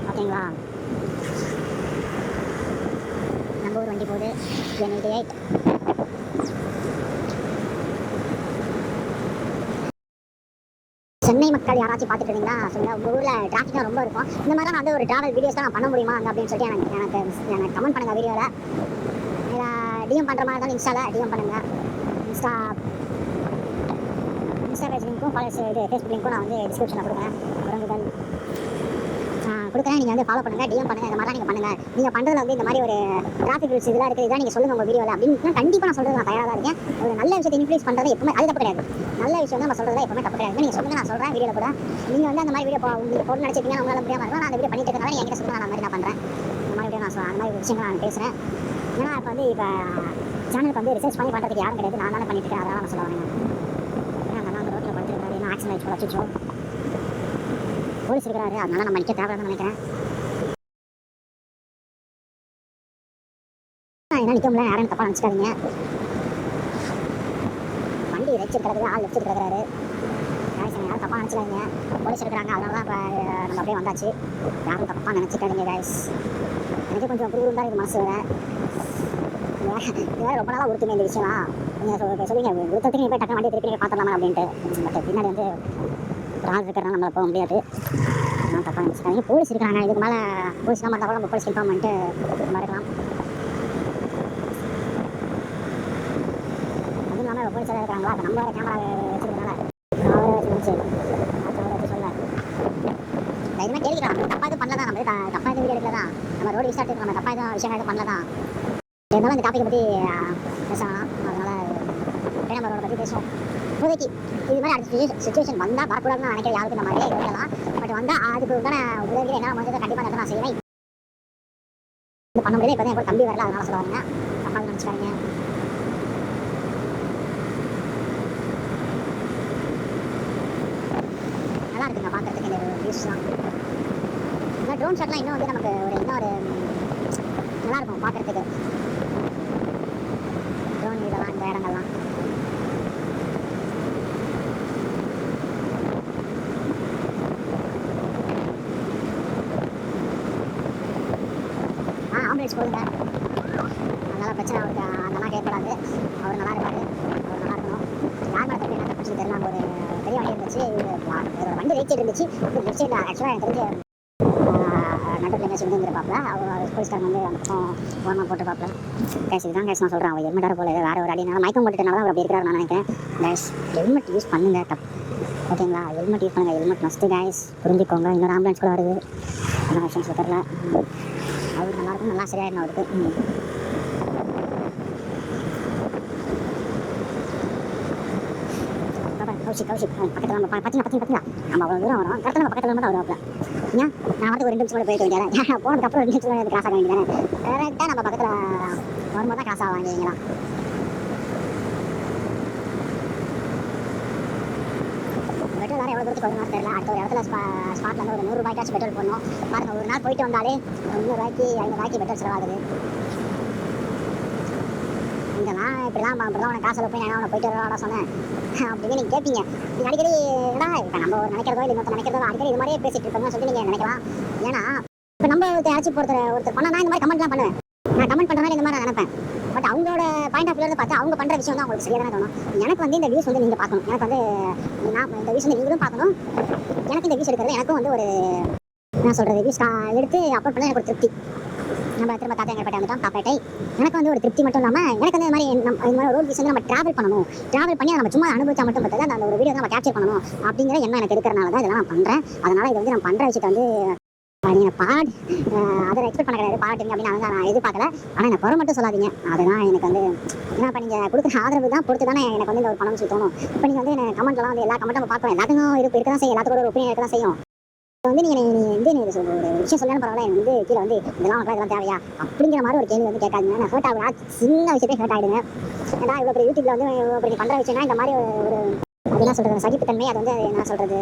ஓகேங்களா? நம்ம ஊர் வண்டி போகுது N88. சென்னை மக்கள் யாராச்சும் பார்த்துட்டு இருந்தீங்கன்னா சொல்லுங்கள், உங்கள் ஊரில் டிராஃபிக்லாம் ரொம்ப இருக்கும். இந்த மாதிரிலாம் நான் வந்து ஒரு ட்ராவல் வீடியோஸ் தான் நான் பண்ண முடியுமா அங்கே அப்படின்னு சொல்லிட்டு எனக்கு கமெண்ட் பண்ணுங்கள் வீடியோவில். டிஎம் பண்ணுற மாதிரி தான் இன்ஸ்டாவில் டிஎம் பண்ணுங்கள். இன்ஸ்டா பேஜ் லிங்க்கும் இது ஃபேஸ்புக் லிங்க்கும் நான் வந்து டிஸ்கிரிப்ஷனில் கொடுக்குறேன். உறங்குகள் கொடுக்குறேன், நீங்கள் வந்து ஃபாலோ பண்ணுங்கள், டிஎம் பண்ணுங்கள். இந்த மாதிரிலாம் நீங்கள் பண்ணுங்கள். நீங்கள் பண்ணுறதுல வந்து இந்த மாதிரி ஒரு டிராஃபிக் ரூல்ஸ் இதெல்லாம் இருக்குது, இதான் நீங்கள் சொல்லுங்கள் உங்கள் வீடியோவில் அப்படின்னு கண்டிப்பாக நான் சொல்கிறது நான் தயாராக தான் இருக்கேன். ஒரு நல்ல விஷயத்தை இன்ஃப்ளூன்ஸ் பண்ணுறது எப்பவுமே அது தப்பு கிடையாது. நல்ல விஷயம் வந்து நம்ம சொல்கிறதா எப்பவுமே தப்பு கிடையாது. நீங்கள் சொல்லுங்கள், நான் சொல்கிறேன் வீடியோவில் கூட. நீங்கள் வந்து அந்த மாதிரி வீடியோ உங்களுக்கு போட்டு நினச்சிட்டீங்க, உங்களால் முடியாமல் இருக்கும். நான் அந்த வீடியோ பண்ணிட்டு இருக்கனால என்கிட்ட சொல்லுங்கள், நான் அந்த மாதிரி நான் பண்ணுறேன். இந்த மாதிரி வீடியோ நான் அந்த மாதிரி விஷயங்கள் நான் பேசுகிறேன். ஏன்னா இப்போ வந்து இப்போ சேனலுக்கு வந்து ரிசர்ச் பண்ணி பண்ணுறதுக்கு யாரும் கிடையாது, நான் தானே பண்ணிட்டு இருக்கேன். அதெல்லாம் நான் சொல்ல வரேன். ஏன்னா அந்த நாங்கள் ரோட்டில் படுத்துருக்காரு, என்ன ஆக்சிடென்ட் ஆகிடுச்சு, வச்சுச்சோம் போலீஸ் இருக்கிறாரு, அதனால நம்ம நிற்க தேவைன்னு நினைக்கிறேன். என்ன நிற்க முடியல, யாரும் தப்பாக நினச்சிக்காதீங்க. வண்டி ரைட் சைடு கிடக்குது, ஆள் லெஃப்ட் சைடு கிடக்குறாரு. யாரும் தப்பாக நினச்சிக்காதீங்க. போலீஸ் இருக்கிறாங்க, அதனால தான் இப்போ நம்ம அப்படியே வந்தாச்சு. யாரும் தப்பாக நினச்சிக்காதீங்க கைஸ். எனக்கு கொஞ்சம் புரியும் தான் இது மனசு வேறு ரொம்ப நாளாக உறுத்துமே இந்த விஷயம். நீங்கள் சொல்லுவீங்க உறுத்தத்துக்கு போய் டக்கு வண்டியை திருப்பி பார்த்துடலாமா அப்படின்ட்டு. பட் பின்னாடி வந்து ஒரு ஆள் இருக்கிறனால நம்மளை போக முடியாது. நான் தப்பாக நினச்சிக்காதீங்க. போலீஸ் இருக்கிறாங்க, இதுக்கு மேலே போலீஸ்லாம் இருந்தால் கூட நம்ம போலீஸ் இன்ஃபார்ம் பண்ணிட்டு நம்ம இருக்கலாம். போலீஸ் இருக்கிறாங்களா, அப்போ நம்ம வேறு கேமரா வச்சுருக்கனால அவரை வச்சு அவரை வச்சு சொல்லுவேன். தைரியமாக கேட்கலாம், நம்ம தப்பாக எதுவும் பண்ணல தான், நம்ம தப்பாக எதுவும் வீடியோ எடுக்கல தான், நம்ம ரோடு விசாரிட்டு நம்ம தப்பாக எதுவும் விஷயம் எதுவும் பண்ணல தான். இருந்தாலும் இந்த டாப்பிக்கை பற்றி பேசலாம், அதனால் நம்ம ரோடை பற்றி பேசுவோம். இப்போதைக்கு இது மாதிரி அடுத்த சுச்சுவேஷன் வந்தால் வரக்கூடாதுன்னு நினைக்கிற யாருக்கு இந்த மாதிரி இருக்கலாம். பட் வந்தால் அதுக்கு உண்டான உதவிகள் என்ன முடிஞ்சதை கண்டிப்பாக நான் செய்வேன். இது பண்ண முடியல, இப்போ தான் தம்பி வரல, அதனால சொல்லுவாங்க, தப்பாக நினச்சிக்காதீங்க. நல்லா இருக்குங்க பார்க்குறதுக்கு இந்த வியூஸ்லாம். இந்த ட்ரோன் ஷாட்லாம் இன்னும் வந்து நமக்கு ஒரு இன்னொரு நல்லாயிருக்கும் பார்க்குறதுக்கு. ட்ரோன் இதெல்லாம் இந்த இடங்கள்லாம் ஆம்புலன்ஸ் போடுங்க, அதனால் பிரச்சனை அவருக்கு அதெல்லாம் ஏற்படாது. அவர் நல்லா இருப்பார், அவர் நல்லா இருக்கணும். யார் மேலே தப்பு என்ன பிரச்சனை தெரியல. அங்கே ஒரு பெரிய வண்டி இருந்துச்சு, இதோட வண்டி ரைட் சைடு இருந்துச்சு, லெஃப்ட் சைடில் ஆக்சுவலாக எனக்கு தெரிஞ்ச நடுவில் எங்கேயாச்சும் இருந்துருப்பாப்ல. அவர் போலீஸ்காரங்க வந்து ஓரமாக போட்டுருப்பாப்ல. கேஸ் இதுதான் கேஸ் நான் சொல்கிறேன். அவர் ஹெல்மெட்டாக போல வேறு ஒரு அடினால மயக்கம் போட்டுட்டனால தான் அவர் அப்படி இருக்கிறார் நான் நினைக்கிறேன். கேஸ் ஹெல்மெட் யூஸ் பண்ணுங்கள், தப்பு ஓகேங்களா? ஹெல்மெட் யூஸ் பண்ணுங்கள், ஹெல்மெட் மஸ்ட்டு கேஸ், புரிஞ்சுக்கோங்க. இன்னொரு ஆம்புலன்ஸ் கூட வருது, என்ன விஷயம் சொல்ல அவருக்கு நல்லாயிருக்கும், நல்லா சரியாயிடணும் அவருக்கு. கௌஷிக் பக்கத்தில் நம்ம பார்த்தீங்களா நம்ம அவ்வளோ தூரம் வரோம், கரெக்டாக நம்ம பக்கத்தில் தான் வருவாப்ல. ஏன் நான் வந்து ஒரு 2 நிமிஷம் போயிட்டு வேண்டியதான், போனதுக்கப்புறம் 2 நிமிஷம் கிராஸ் ஆக வேண்டியதானே. கரெக்டாக நம்ம பக்கத்தில் வரும்போது தான் கிராஸ் ஆக வாங்கிங்களா. பெட்ரோல் வேறு எவ்வளோ தூரத்துக்கு வருமானு தெரியல. அடுத்த ஒரு இடத்துல ஸ்பாட்டில் வந்து ஒரு 100 ரூபாய்க்காச்சும் பெட்ரோல் போடணும். பாருங்கள், ஒரு நாள் போயிட்டு வந்தாலே 300 ரூபாய்க்கு 500 ரூபாய்க்கு பெட்ரோல் செலவாகுது. இதெல்லாம் இப்படிலாம் உனக்கு காசு போய் நான் அவனை போயிட்டு வரவாடா சொன்னேன் அப்படின்னு நீங்கள் கேட்பீங்க. நீங்கள் அடிக்கடி ஏடா இப்போ நம்ம ஒரு நினைக்கிறதோ இல்லை இன்னொருத்த நினைக்கிறதோ அடிக்கடி இது மாதிரியே பேசிட்டு இருப்போம்னு சொல்லி நீங்கள் நினைக்கலாம். ஏன்னா இப்போ நம்ம யாராச்சும் ஒருத்தர் பண்ணால் நான் இந்த மாதிரி கமெண்ட்லாம் பண்ணுவேன். நான் கமெண்ட் பண்ணுற மாதிரி இந்த மாதிரி நான் நினைப்பேன். பட் அவங்களோட பாயிண்ட் ஆஃப் வியூ பார்த்து அவங்க பண்ணுற விஷயம் தான் அவங்களுக்கு சரியாக தானே தோணும். எனக்கு வந்து இந்த வியூஸ் வந்து நீங்கள் பார்க்கணும். எனக்கு வந்து நான் இந்த வியூஸ் வந்து நீங்களும் பார்க்கணும். எனக்கு இந்த வியூஸ் எடுக்கிறது எனக்கும் வந்து ஒரு என்ன சொல்கிறது வியூஸ் எடுத்து அப்லோட் பண்ண எனக்கு ஒரு திருப்தி. நம்ம திரும்ப தாத்தாங்கப்பேட்டை வந்துட்டோம். காப்பேட்டை எனக்கு வந்து ஒரு திருப்தி மட்டும் இல்லாமல் எனக்கு வந்து இந்த மாதிரி ஒரு விஷயம் வந்து நம்ம ட்ராவல் பண்ணணும். ட்ராவல் பண்ணி நம்ம சும்மா அனுபவிச்சா மட்டும் பார்த்தா அந்த ஒரு வீடியோ நம்ம கேப்சர் பண்ணணும் அப்படிங்கிற எண்ணம் எனக்கு இருக்கிறனால தான் இதெல்லாம் நான் பண்ணுறேன். அதனால் இது வந்து நான் பண்ணுற விஷயத்தை வந்து நீங்கள் அதை எக்ஸ்பெக்ட் பண்ண கிடையாது. பாராட்டுங்க அப்படின்னு நான் எதிர்பார்க்கல. ஆனால் எனக்கு குறை மட்டும் சொல்லாதீங்க. அதுதான் எனக்கு வந்து ஏன்னா இப்போ நீங்கள் கொடுக்குற ஆதரவு தான் பொறுத்து தானே எனக்கு வந்து இந்த ஒரு பணம் சொல்லி தோணும். இப்போ நீங்கள் வந்து எனக்கு கமெண்ட்லாம் வந்து எல்லா கமெண்ட்டும் நம்ம பார்க்குறோம். எல்லாத்துக்கும் இருக்க தான் செய்யும். எல்லாத்துக்கும் ஒரு ஒப்பீனியன் இருக்க தான் செய்யும். வந்து நீங்கள் வந்து ஒரு விஷயம் சொல்லணும் பரவாயில்ல. எனக்கு வந்து கீழே வந்து இதெல்லாம் தேவையா அப்படிங்கிற மாதிரி ஒரு கேள்வி வந்து கேட்காதீங்க. நான் ஹர்ட் ஆகுறா சின்ன விஷயத்தை ஹர்ட் ஆகிடுங்க. ஏன்னா இவ்வளோ பெரிய யூடியூப்ல வந்து இப்படி பண்ணுற விஷயம்னா இந்த மாதிரி ஒரு என்ன சொல்கிறது சகிப்புத்தன்மை அது வந்து என்ன சொல்கிறது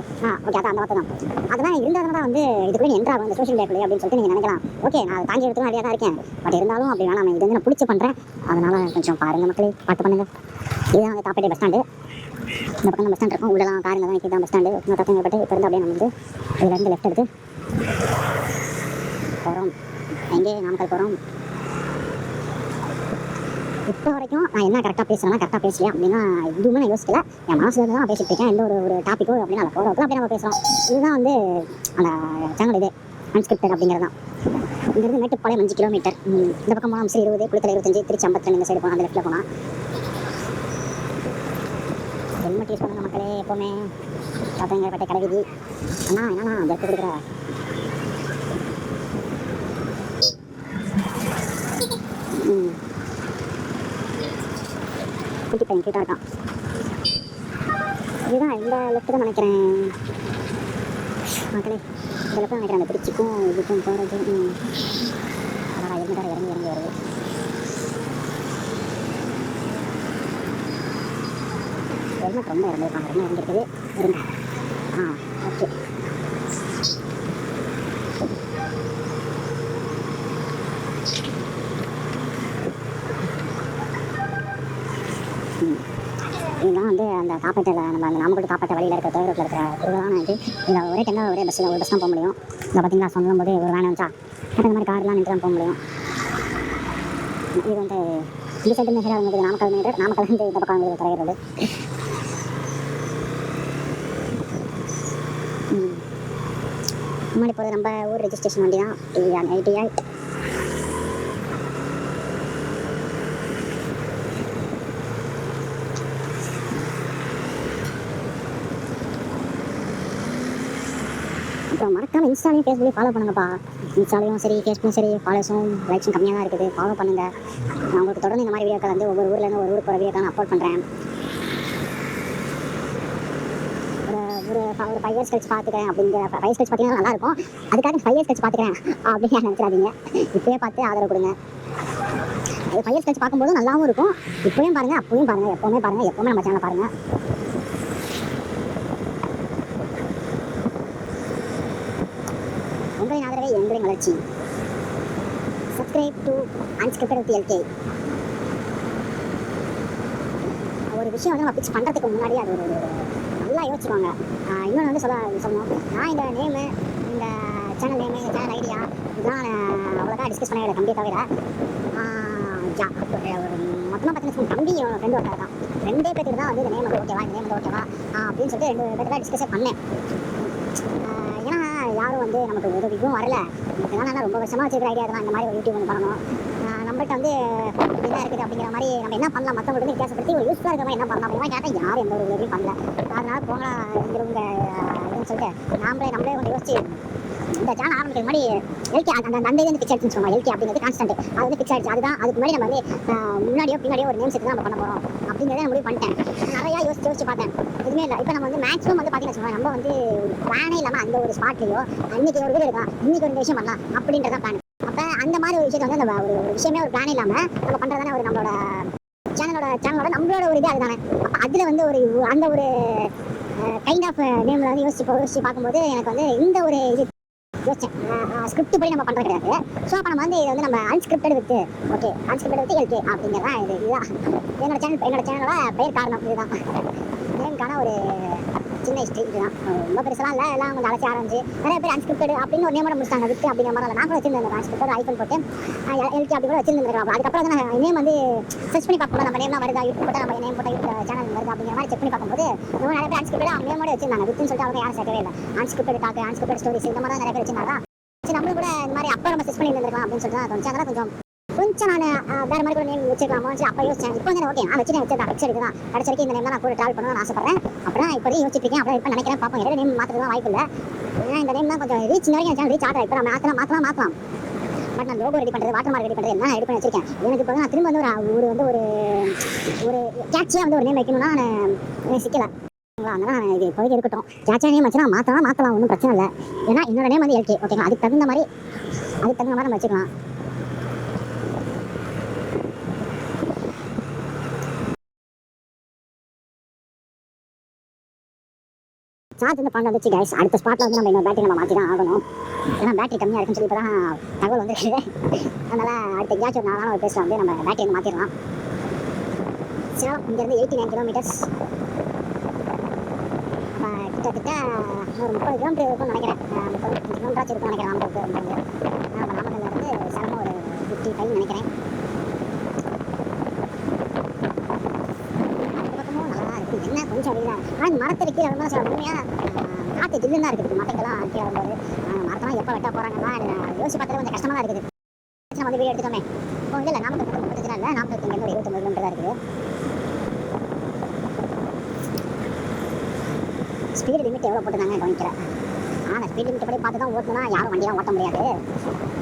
ஓகே அதான் அந்த வார்த்தை தான். அதெல்லாம் இருந்தாலும் தான் வந்து இதுக்குள்ளே என்ட்ராகும் இந்த சோஷியல் மீடியாக்குள்ளே அப்படின்னு சொல்லிட்டு நீங்கள் நினைக்கலாம். ஓகே நான் தாங்கி எடுத்துலாம் நிறையா தான் இருக்கேன். பட் இருந்தாலும் அப்படி வேணாம். நான் இது வந்து நான் பிடிச்சி பண்ணுறேன். அதனால் கொஞ்சம் பாருங்கள் மக்களே, பார்த்து பண்ணுங்கள். இதுதான் வந்து தாப்பேட்டை பஸ் ஸ்டாண்டு. இந்த பக்கம் பஸ் ஸ்டாண்ட் இருக்கும். உள்ளலாம் காருங்க தான் இதுதான் பஸ் ஸ்டாண்டு. தாத்தாங்கப்பட்டு இப்போ இருந்து அப்படியே நம்ம வந்து இதுலேருந்து லெஃப்ட் எடுத்து போகிறோம். எங்கே நாமக்கல் போகிறோம். இப்போ வரைக்கும் நான் என்ன கரெக்டாக பேசுகிறேன்னா கரெக்டாக பேசலையா அப்படின்னா எதுவுமே நான் யோசிக்கல. என் மனசில் தான் நான் பேசிட்டு இருக்கேன். எந்த ஒரு டாப்பிக்கோ அப்படின்னா அதை போகிறோம் அப்படியே நம்ம பேசுகிறோம். இதுதான் வந்து அந்த சேனல் இது அன்ஸ்கிரிப்டட் அப்படிங்கிறது தான். இங்கேருந்து மேட்டுப்பாளையம் 5 கிலோமீட்டர். இந்த பக்கம் போனால் 20 குளித்தலை 25 திருச்சி 52 இந்த சைடு போனால் அந்த லெஃப்ட்டில் போனால் ஹெல்மெட் யூஸ் பண்ணுங்க மக்களே. எப்போவுமே தாத்தாங்கப்பேட்டை கடைவிதி என்னன்னா அந்த இடத்து கொடுக்குற குட்டி பையன் கிட்ட இருக்கான். இதுதான் இந்த லெஃப்ட் தான் நினைக்கிறேன் மக்களே. இந்த லெஃப்ட் தான் நினைக்கிறேன். அந்த திருச்சிக்கும் இதுக்கும் போகிறது. அதான் இறங்கி வருது. ஹெல்மெட் ரொம்ப இறந்துருக்காங்க. ரொம்ப இறங்கிருக்குது. இருங்க. ஓகே. இதுதான் வந்து அந்த காப்பேட்டையில் நம்ம அந்த நாமக்கல் காப்பேட்டை வழியில் இருக்கிற தேவையில் இருக்கிற இதுதான் இது. இதில் ஒரே டைமில் ஒரே பஸ்ஸில் ஒரு பஸ் தான் போக முடியும். இதை பார்த்தீங்களா சொல்லும் போது ஒரு வேன் வந்துச்சா அந்த மாதிரி கார்லாம் நின்று தான் போக முடியும். இது வந்து இந்த சைடு இந்த சைடு வந்து நாமக்கல் வந்து இந்த பக்கம் வந்து தலைகிறது. முன்னாடி போகிறது நம்ம ஊர் ரெஜிஸ்ட்ரேஷன் வண்டி தான். டிஐ அப்புறம் மறக்காமல் இன்ஸ்டாலையும் ஃபேஸ்புக்கையும் ஃபாலோ பண்ணுங்கப்பா. இன்ஸ்டாலையும் சரி ஃபேஸ்புக்கும் சரி ஃபாலோஸும் லைக்ஸும் கம்மியாக தான் இருக்குது. ஃபாலோ பண்ணுங்கள். நான் உங்களுக்கு தொடர்ந்து இந்த மாதிரி வீடியோக்கள் வந்து ஒவ்வொரு ஊர்லேருந்து ஒரு ஊருக்கு போகிற வீடியோக்கள் நான் அப்லோட் பண்ணுறேன். ஒரு 5 இயர்ஸ் கழிச்சு பார்த்துக்கிறேன் அப்படிங்கிற 5 இயர்ஸ் கழிச்சு பார்த்தீங்கன்னா நல்லாயிருக்கும். அதுக்காக 5 இயர்ஸ் கழிச்சு பார்த்துக்கிறேன் அப்படின்னு நினச்சிடாதீங்க. இப்போயே பார்த்து ஆதரவு கொடுங்க. 5 இயர்ஸ் கழிச்சு பார்க்கும்போது நல்லாவும் இருக்கும். இப்போயும் பாருங்கள், அப்போயும் பாருங்கள், எப்போவுமே பாருங்கள், எப்போவுமே நம்ம சேனலை பாருங்கள். உங்களின் ஆதரவே எங்களின் வளர்ச்சி. Subscribe to unscripted with LK. ஒரு விஷயம் வந்து நம்ம பிக்ஸ் பண்ணுறதுக்கு முன்னாடி அது ஒரு நல்லா யோசிச்சுவாங்க. இன்னொன்று வந்து சொல்லணும். நான் இந்த நேமு, இந்த சேனல் நேமு, இந்த சேனல் ஐடியா இதெல்லாம் அவ்வளோதான் டிஸ்கஸ் பண்ண தம்பி தவிர ஒரு மொத்தமாக பார்த்தீங்கன்னா தம்பி ஃப்ரெண்டு ஒருத்தர் தான். 2 பேருக்கு தான் வந்து இந்த நேம் வந்து ஓகேவா, இந்த நேம் வந்து ஓகேவா அப்படின்னு சொல்லிட்டு 2 பேருக்கு தான் டிஸ்கஸே பண்ணேன். ஏன்னா யாரும் வந்து நமக்கு உதவிக்கும் வரல. இதெல்லாம் நான் ரொம்ப வருஷமாக வச்சுருக்கிற ஐடியா தான். இந்த மாதிரி ஒரு யூடியூப் வந்து பண்ணணும். நம்மள்கிட்ட வந்து என்ன இருக்குது அப்படிங்கிற மாதிரி நம்ம என்ன பண்ணலாம், மற்றவங்களுக்கு வித்தியாசப்படுத்தி ஒரு யூஸ்ஃபுல்லாக இருக்கிற மாதிரி என்ன பண்ணலாம் அப்படின்னா கேட்டால் யாரும் எந்த ஒரு உதவியும் பண்ணல. அதனால் போங்களா இருக்கிறவங்க இதுன்னு சொல்லிட்டு நம்மளே கொஞ்சம் யோசிச்சு இந்த சேனல் ஆரம்பிக்கிற மாதிரி எல்கே அந்த இது வந்து பிக்ஸ் ஆயிடுச்சுன்னு சொல்லுவாங்க. எல்கே அப்படிங்கிறது கான்ஸ்டன்ட். அது வந்து பிக்ஸ் ஆயிடுச்சு. அதுதான் அதுக்கு முன்னாடி நம்ம வந்து முன்னாடியோ பின்னாடியோ ஒரு நேம் செட் தான் நம்ம பண்ண போகிறோம் அப்படிங்கிறத நான் முடிவு பண்ணிட்டேன். நிறையா யோசிச்சு பார்த்தேன். எதுவுமே இல்லை. இப்போ நம்ம வந்து மேக்ஸிமம் வந்து பார்த்தீங்கன்னா சொல்லுவாங்க நம்ம வந்து பிளானே இல்லாமல் அந்த ஒரு ஸ்பாட்லேயோ இன்னைக்கு ஒரு வீடு இருக்கலாம், இன்னைக்கு ஒரு விஷயம் பண்ணலாம் அப்படின்றதான் பிளான். அப்போ அந்த மாதிரி ஒரு விஷயத்தை வந்து அந்த ஒரு விஷயமே ஒரு பிளான் இல்லாமல் நம்ம பண்ணுறதானே ஒரு நம்மளோட சேனலோட நம்மளோட ஒரு இது அதுதானே. அப்போ அதில் வந்து ஒரு அந்த ஒரு கைண்ட் ஆஃப் நேமில் வந்து யோசிச்சு பார்க்கும்போது எனக்கு வந்து இந்த ஒரு இது யோசிச்சேன். ஸ்கிரிப்ட் படி நம்ம பண்ணுறது கிடையாது. ஸோ அப்போ நம்ம வந்து இதை வந்து நம்ம unscripted with okay unscripted with L K அப்படிங்கிறதான் இதுதான் என்னோட சேனலோட பெயர் காரணம். இதுதான் நேமுக்கான ஒரு சின்ன ஹிஸ்ட்ரி. இதுதான் ரொம்ப பெருசெல்லாம் இல்லை, எல்லாம் கொஞ்சம் அழைச்சி ஆரம்பிச்சு நிறைய பேர் அன்ஸ்கிரிப்டட் அப்படின்னு ஒரு நேமோட முடிச்சாங்க. வித்து அப்படிங்கிற மாதிரி நான் கூட வச்சிருந்தேன். அன்ஸ்கிரிப்டட் ஐஃபோன் போட்டு எல்கே அப்படி கூட வச்சிருந்துருக்கோம். அதுக்கப்புறம் வந்து நான் நேம் வந்து சர்ச் பண்ணி பார்க்கும்போது நம்ம நேம்லாம் வருதா, யூடியூப் போட்டால் நம்ம நேம் போட்டால் சேனல் வருது அப்படிங்கிற மாதிரி செக் பண்ணி பார்க்கும்போது இன்னும் நிறைய பேர் அன்ஸ்கிரிப்டட் அவங்க நேமோட வச்சிருந்தாங்க. வித்துன்னு சொல்லிட்டு அவங்க யாரும் சேர்க்கவே இல்லை. அன்ஸ்கிரிப்டட் டாக்கு, அன்ஸ்கிரிப்டட் ஸ்டோரிஸ் இந்த மாதிரி தான் நிறைய பேர் வச்சிருந்தாங்க. சரி நம்மளும் கூட இந்த மாதிரி அப்போ நம்ம சர்ச் பண்ணி இருந்திருக்கலாம் அப்படின்னு சொல்லிட்டு தான் தோணுச்சு. அதெல்லாம் கொஞ்சம் நான் வேறு மாதிரி கூட நேம் வச்சிருக்கலாமோ அப்போ யோசிச்சேன். இப்போ வந்து ஓகே நான் வச்சிருக்கேன் வெப்சைட் தான் கடைசி வரைக்கும் இந்த நேம் தான் நான் கூட ட்ராவல் பண்ணணும்னு ஆசைப்படுறேன். அப்படின்னா இப்போதே யோசிச்சுட்டு இருக்கேன். அப்படியே இப்போ நினைக்கிறேன் பார்ப்போம். இடையில நேம் மாற்றுறதுலாம் வாய்ப்பு இல்லை. ஏன்னா இந்த நேம் தான் கொஞ்சம் ரீச் வரைக்கும் ரீச் ஆகலை. இப்போ நம்ம மாற்றலாம். பட் நான் லோகோ ரெடி பண்ணுறது, வாட்டர் மார்க் ரெடி பண்ணுறது என்ன ரெடி பண்ணி வச்சிருக்கேன். எனக்கு இப்போ நான் திரும்ப வந்து ஒரு கேட்சியாக வந்து ஒரு நேம் வைக்கணும்னா நான் சிக்கலை. அதனால நான் இது இப்போதைக்கு இருக்கட்டும். கேட்சியாக நேம் வச்சுனா மாற்றலாம் ஒன்றும் பிரச்சனை இல்லை. ஏன்னா என்னோட நேம் வந்து எல்கே ஓகேங்களா. அதுக்கு தகுந்த மாதிரி நம்ம வச்சுக்கலாம். சார்ஜ் வந்து பண்ண வந்துச்சு கைஸ். அடுத்த ஸ்பாட்டில் வந்து நம்ம இன்னொரு பேட்டரி நம்ம மாற்றி தான் ஆகணும். ஏன்னா பேட்டரி கம்மியாக இருக்குன்னு சொல்லி இப்போ தான் தகவல் வந்துருக்கு. அதனால் அடுத்த எங்கேயாச்சும் ஒரு நாளான ஒரு பேஸில் வந்து நம்ம பேட்டரி வந்து மாற்றிடலாம். சேலம் இங்கேருந்து 89 கிலோமீட்டர்ஸ், கிட்டத்தட்ட ஒரு 30 கிலோமீட்டர் இருக்கும்னு நினைக்கிறேன். 35 கிலோமீட்டராச்சும் இருக்கும்னு நினைக்கிறேன். நம்ம நாமக்கல்லேருந்து சேலம் ஒரு 55 நினைக்கிறேன். என்ன கொஞ்சம் வெளியில ஆனால் இந்த மரத்தில் கீழே வரும்போது சில உண்மையாக காற்று ஜில்லுன்னு தான் இருக்குது. மரத்துக்கெல்லாம் கீழே வரும்போது மரத்தெல்லாம் எப்போ வெட்ட போகிறாங்கன்னா யோசிச்சு பார்த்தா கொஞ்சம் கஷ்டமாக தான் இருக்குது. நம்ம வந்து வீடியோ எடுத்துக்கோமே. இப்போ இல்லை நாமக்கல் 35 இல்லை, நாமக்கல் இங்கேருந்து ஒரு 29 கிலோமீட்டர் தான் இருக்குது. ஸ்பீடு லிமிட் எவ்வளோ போட்டுருந்தாங்க கவனிக்கிறேன். ஆனால் ஸ்பீட் லிமிட் படி பார்த்து தான் ஓட்டணும்னா யாரும் வண்டியெல்லாம் ஓட்ட முடியாது.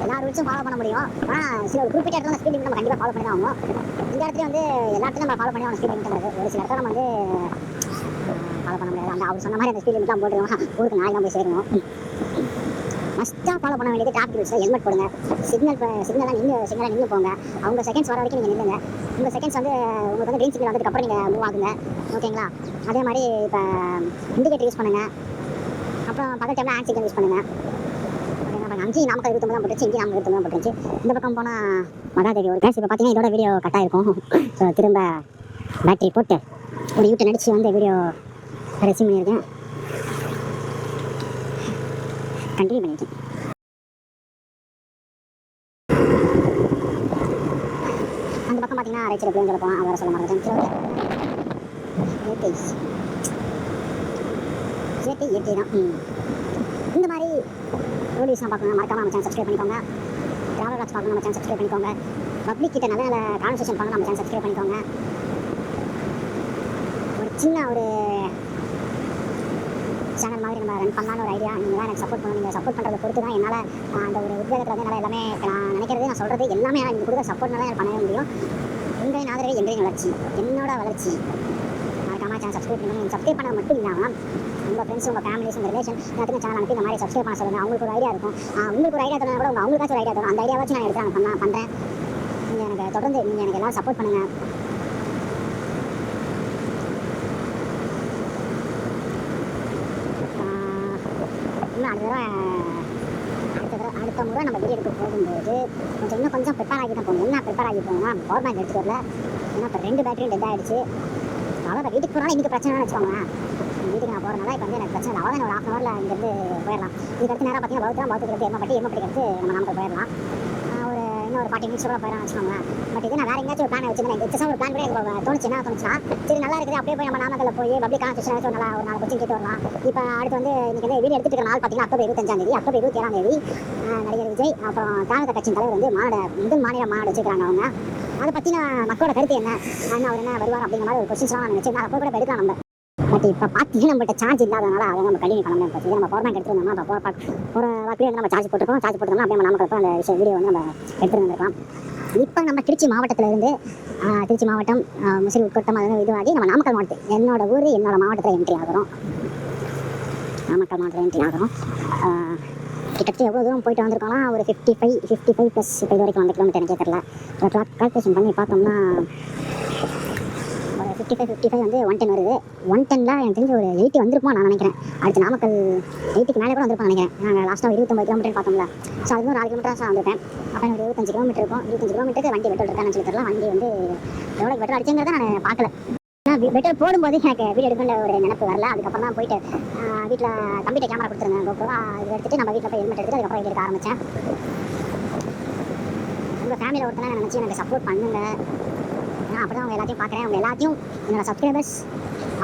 எல்லா ரூல்ஸும் ஃபாலோ பண்ண முடியும். ஆனால் சில ஒரு குறிப்பிட்ட இடத்துல ஸ்பீட் லிமிட் நம்ம கண்டிப்பாக ஃபாலோ பண்ணி தான் ஆகணும். இந்த இடத்துல வந்து எல்லா இடத்துலையும் நம்ம ஃபாலோ பண்ணி ஆகணும். ஸ்பீட் லிமிட் ஒரு சில இடத்துல நம்ம வந்து ஃபாலோ பண்ண முடியாது. அவர் சொன்ன மாதிரி அந்த ஸ்பீட் லிமிட்லாம் போட்டுருவோம். ஊருக்கு நாளைக்கு போய் சேரணும். மஸ்ட்டாக ஃபாலோ பண்ண வேண்டியது டிராஃபிக் ரூல்ஸில் ஹெல்மெட் போடுங்க. சிக்னலாக நின்று போங்க. அவங்க செகண்ட்ஸ் வர வரைக்கும் நீங்கள் நில்லுங்க. உங்கள் செகண்ட்ஸ் வந்து உங்களுக்கு வந்து க்ரீன் சிக்னல் வந்ததுக்கப்புறம் நீங்கள் மூவ் ஆகுங்க. ஓகேங்களா. அதே மாதிரி இப்போ இண்டிகேட்டர் யூஸ் பண்ணுங்கள். அப்புறம் பக்கத்து டைமில் ஹேண்ட் சிக்னல் யூஸ் பண்ணுங்கள். ஓகேங்களா. 5 நாமக்கல் 29 தான் போட்டுருச்சு, இங்கே நாமக்கல் 29 போட்டுருச்சு. இந்த பக்கம் போனால் மகாதேவி ஒரு கேஸ். இப்போ பார்த்தீங்கன்னா இதோட வீடியோ கட்டாக இருக்கும். ஸோ திரும்ப பேட்டரி போட்டு ஒரு யூட்டை நடிச்சு வந்து வீடியோ ரெசியூம் பண்ணியிருக்கேன். கண்டினியூ பண்ணியிருக்கேன். அந்த பக்கம் பார்த்தீங்கன்னா ரைட் சைடு எப்படியும் சொல்லப்போம். அதை சொல்ல மாட்டேன். இயற்கை தான். இந்த மாதிரி வீடியோஸ்லாம் பார்க்கணும் மறக்காம நம்ம சேனல் சப்ஸ்கிரைப் பண்ணிக்கோங்க. ட்ராவல் வாட்ச் பார்க்கணும் நம்ம சேனல் சப்ஸ்கிரைப் பண்ணிக்கோங்க. பப்ளிக் கிட்ட நல்ல கான்வர்சேஷன் பண்ணணும் நம்ம சேனல் சப்ஸ்கிரைப் பண்ணிக்கோங்க. ஒரு சின்ன ஒரு சேனல் மாதிரி நம்ம ரன் பண்ணலான்னு ஒரு ஐடியா. நீங்கள் தான் எனக்கு சப்போர்ட் பண்ணணும். நீங்கள் சப்போர்ட் பண்ணுறதை பொறுத்து தான் என்னால் அந்த ஒரு உத்வேகத்தில் வந்து என்னால் எல்லாமே நான் நினைக்கிறது நான் சொல்கிறது எல்லாமே நீங்கள் கொடுக்குற சப்போர்ட்னால தான் எனக்கு பண்ணவே முடியும். உங்களின் ஆதரவு எங்களின் வளர்ச்சி, என்னோட வளர்ச்சி. மறக்காம சேனல் சப்ஸ்கிரைப் பண்ணுங்கள். நீங்கள் சப்ஸ்கிரைப் பண்ண மட்டும் இல்லாமல் உங்கள் ஃப்ரெண்ட்ஸ், உங்கள் ஃபேமிலிஸ், உங்கள் ரிலேஷன் எல்லாத்துக்கும் சேனல் அனுப்பி இந்த மாதிரி சப்ஸ்கிரைப் பண்ண சொல்லுங்கள். அவங்களுக்கு ஒரு ஐடியா இருக்கும். உங்களுக்கு ஒரு ஐடியா தரணும் கூட அவங்களுக்காச்சும் ஒரு ஐடியா தரும். அந்த ஐடியா வச்சு நான் எடுத்து நான் பண்ணுறேன். நீங்கள் எனக்கு தொடர்ந்து நீங்கள் எனக்கு எல்லாம் சப்போர்ட் பண்ணுங்கள். அடுத்த முறை நம்ம வெளியே எடுக்க போகும்போது கொஞ்சம் ப்ரிப்பேர் ஆகி தான் போகணும். என்ன ப்ரிப்பேர் ஆகி போகணும்னா பவர் பேங்க் எடுத்துகிட்டு வரல. ஏன்னா இப்போ 2 பேட்டரியும் டெட் ஆகிடுச்சு. அவ்வளோ வீட்டுக்கு போனாலும் இன்றைக்கி பிரச்சனைன்னு வச்சுக்கோங்க. வீட்டுக்கு நான் போகிறனால இப்போ வந்து எனக்கு பிரச்சனை இல்லை. அவ்வளோ ஒரு 1/2 ஹவரில் இங்கேருந்து போயிடலாம். இதுக்கடுத்து நேராக பார்த்தீங்கன்னா பௌத்துக்கு எம்மப்பட்டிக்கிறது நம்ம நாமக்கல் போயிடலாம். இன்னொரு 40 மினிட்ஸ் கூட போயிடலாம் வச்சுக்கோங்களேன். பட் இது நான் வேறு எங்கேயாச்சும் ஒரு பிளான் வச்சுருந்தேன். எக்ஸஸாக ஒரு பிளான் கூட எனக்கு தோணுச்சுன்னா சரி நல்லா இருக்குது அப்படியே போய் நம்ம நாமக்கல்ல போய் பப்ளிக் கான்வர்சேஷன் ஒரு 4 கொஸ்டின் கேட்டு வரலாம். இப்போ அடுத்து வந்து இன்றைக்கி வந்து வீடியோ எடுத்துகிட்டு இருக்க நாள் பார்த்தீங்கன்னா அக்டோபர் 25 அக்டோபர் 27 நடிகர் விஜய் அப்புறம் திராவிட கட்சியின் தலைவர் வந்து முதல் மாநில மாநாடு வச்சுக்கிறாங்க. அவங்க அதை பற்றின மக்களோட கருத்து என்ன அவர் என்ன வருவார் அப்படிங்கிற மாதிரி ஒரு கொஸ்டின்ஸ்லாம் நான் நினச்சேன். அதை கூட எடுக்கலாம் நம்ம. பட் இப்போ பார்த்தீங்கன்னா நம்மகிட்ட சார்ஜ் இல்லாதனால அதை நம்ம கண்டினியூ பண்ண முடியாது. பற்றி நம்ம பவர் பேங்க் எடுத்துருந்தோம்னா இப்போ ஒரு வாக்கிலே வந்து நம்ம சார்ஜ் போட்டுருக்கோம். சார்ஜ் போட்டுருந்தோம்னா அப்படியே நாமக்கல் அந்த வீடியோ வந்து நம்ம எடுத்துகிட்டு வந்துருக்கலாம். இப்போ நம்ம திருச்சி மாவட்டத்திலேருந்து திருச்சி மாவட்டம் முசிறி உட்கொட்டம் அது இதுவாகி நம்ம நாமக்கல் மாவட்டம் என்னோட ஊர் என்னோட மாவட்டத்தில் என்ட்ரி ஆகிறோம். நாமக்கல் மாவட்டத்தில் என்ட்ரி ஆகிறோம். கிட்டத்தட்ட எவ்வளோ தூரம் போயிட்டு வந்திருக்கோம்னா ஒரு 55 ப்ளஸ் இப்போ இது வரைக்கும் 1 கிலோமீட்டர் எனக்கே தெரியல. ஒரு கால்குலேஷன் பண்ணி பார்த்தோம்னா ஒரு 55 வந்து 110 வருது. 110ல எனக்கு தெரிஞ்சு ஒரு 80 வந்திருக்குமா நான் நினைக்கிறேன். அடுத்து நாமக்கல் 80க்கு மேலே கூட வந்திருப்பான்னு நினைக்கிறேன். நாங்கள் லாஸ்ட்டாக 29 கிலோமீட்டர் பார்த்தோம்ல. ஸோ அது ஒரு 4 கிலோமீட்டர் தான் வந்திருப்பேன். அப்போ எனக்கு 25 கிலோமீட்டர் இருக்கும். 25 கிலோமீட்டருக்கு வண்டி பெட்ரோல் இருக்கான்னு சொல்லி தெரியல. வண்டி வந்து எவ்வளோ பெட்ரோல் அடிச்சுங்கிறத நான் பார்க்கல. பெட்ரோல் போடும்போது எனக்கு வீடியோ எடுக்கிற ஒரு நினைப்பு வரல. அதுக்கப்புறம் தான் போயிட்டு வீட்டில் கம்ப்யூட்டர் கேமரா கொடுத்துருங்க GoPro இது எடுத்துட்டு நம்ம வீட்டில் போய் ஹெல்மெட் எடுத்துட்டு அதுக்கப்புறம் வீடியோ எடுக்க ஆரம்பித்தேன். உங்கள் ஃபேமிலியில் ஒருத்தனை நினச்சி எனக்கு சப்போர்ட் பண்ணுங்க. நான் அப்படி தான் அவங்க எல்லாத்தையும் பார்க்குறேன். அவங்க எல்லாத்தையும் என்னோட சப்ஸ்கிரைபர்ஸ்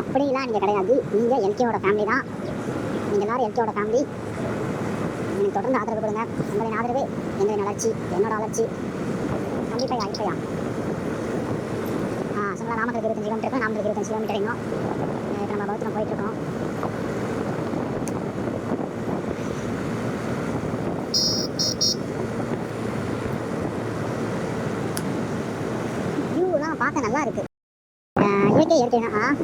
அப்படிலாம் நீங்கள் கிடையாது. நீங்கள் எல்கேவோட ஃபேமிலி தான். நீங்கள் எல்லோரும் எல்கேவோட ஃபேமிலி. எனக்கு தொடர்ந்து ஆதரவு கொடுங்க. உங்களின் ஆதரவு எங்களின் வளர்ச்சி, என்னோட வளர்ச்சி. கண்டிப்பாக ஆகிப்பையா சொன்னால் நாமக்கல் 25 கிலோமீட்டர் இருக்கும். நாமக்கல் 25 கிலோமீட்டர் இன்னும் இப்போ நம்ம பௌத்தம் போயிட்டுருக்கோம். வியூலாம் பார்க்க நல்லா இருக்கு. இயற்கை தான்.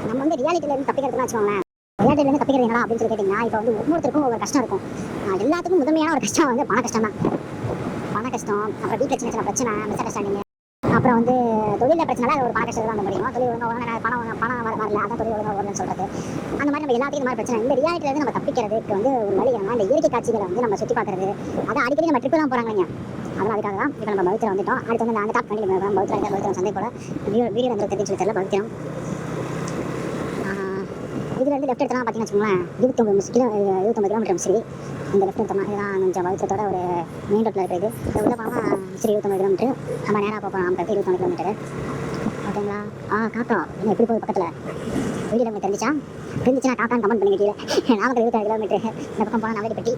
நம்ம வந்து ரியாலிட்டியிலேருந்து தப்பிக்கிறதுன்னு வச்சுக்கோங்களேன். ரியாலிட்டியிலேருந்து தப்பிக்கிறீங்களா அப்படின்னு சொல்லி கேட்டிங்கன்னா, இப்போ வந்து ஒவ்வொருத்தருக்கும் ஒவ்வொரு கஷ்டம் இருக்கும். எல்லாத்துக்கும் முதன்மையான ஒரு கஷ்டம் வந்து பண கஷ்டம் தான். பண கஷ்டம், அப்புறம் வீட்டில் சின்ன பிரச்சனை, மிஸ் அண்டர்ஸ்டாண்டிங், அப்புறம் வந்து தொழிலில் பிரச்சனை. அது ஒரு பண கஷ்டம் தான் வந்து முடியும். தொழில் ஒழுங்காக பணம் வரல, அதான் தொழில் ஒழுங்காக வருதுன்னு சொல்கிறது. அந்த மாதிரி நம்ம எல்லாத்துக்கும் இந்த மாதிரி பிரச்சனை. இந்த ரியாலிட்டியிலேருந்து நம்ம தப்பிக்கிறதுக்கு வந்து ஒரு வழி என்னன்னா, இந்த இயற்கை காட்சிகளை வந்து நம்ம சுற்றி பார்க்குறது. அதை அடிக்கடி நம்ம ட்ரிப்பு தான் போகிறாங்க. அதெல்லாம் அதுக்காக தான் இப்போ நம்ம பௌத்திரம் வந்துட்டோம். அடுத்து வந்து அந்த டாப் பண்ணி பௌத்திரம் சந்தை போல வீடியோ வந்து தெரிஞ்சு சொல்லி தெரியல. பௌத்திரம் இதில் வந்து லெஃப்ட் எடுத்தலாம் பார்த்தீங்கன்னா வச்சுக்கோங்களேன், 29 கிலோமீட்டர் மிஸ்ரி. இந்த லெஃப்ட் எடுத்தோம்னா இதுதான் கொஞ்சம் பௌத்திரத்தோட ஒரு மெயின் ரோட்டில் இருக்கிறது. இதை உள்ள போனால் மிஸ்ரி 29 கிலோமீட்டர். நம்ம நேராக போகிறோம். நமக்கு 29 கிலோமீட்டர். ஓகேங்களா? காக்கா என்ன எப்படி போகுது பக்கத்தில் வீடியோ நமக்கு தெரிஞ்சுச்சுன்னா காக்கான்னு கமெண்ட் பண்ணி கீழே. நாமக்கல் 26 கிலோமீட்டர். இந்த பக்கம் போனால் நவடிப்பட்டி.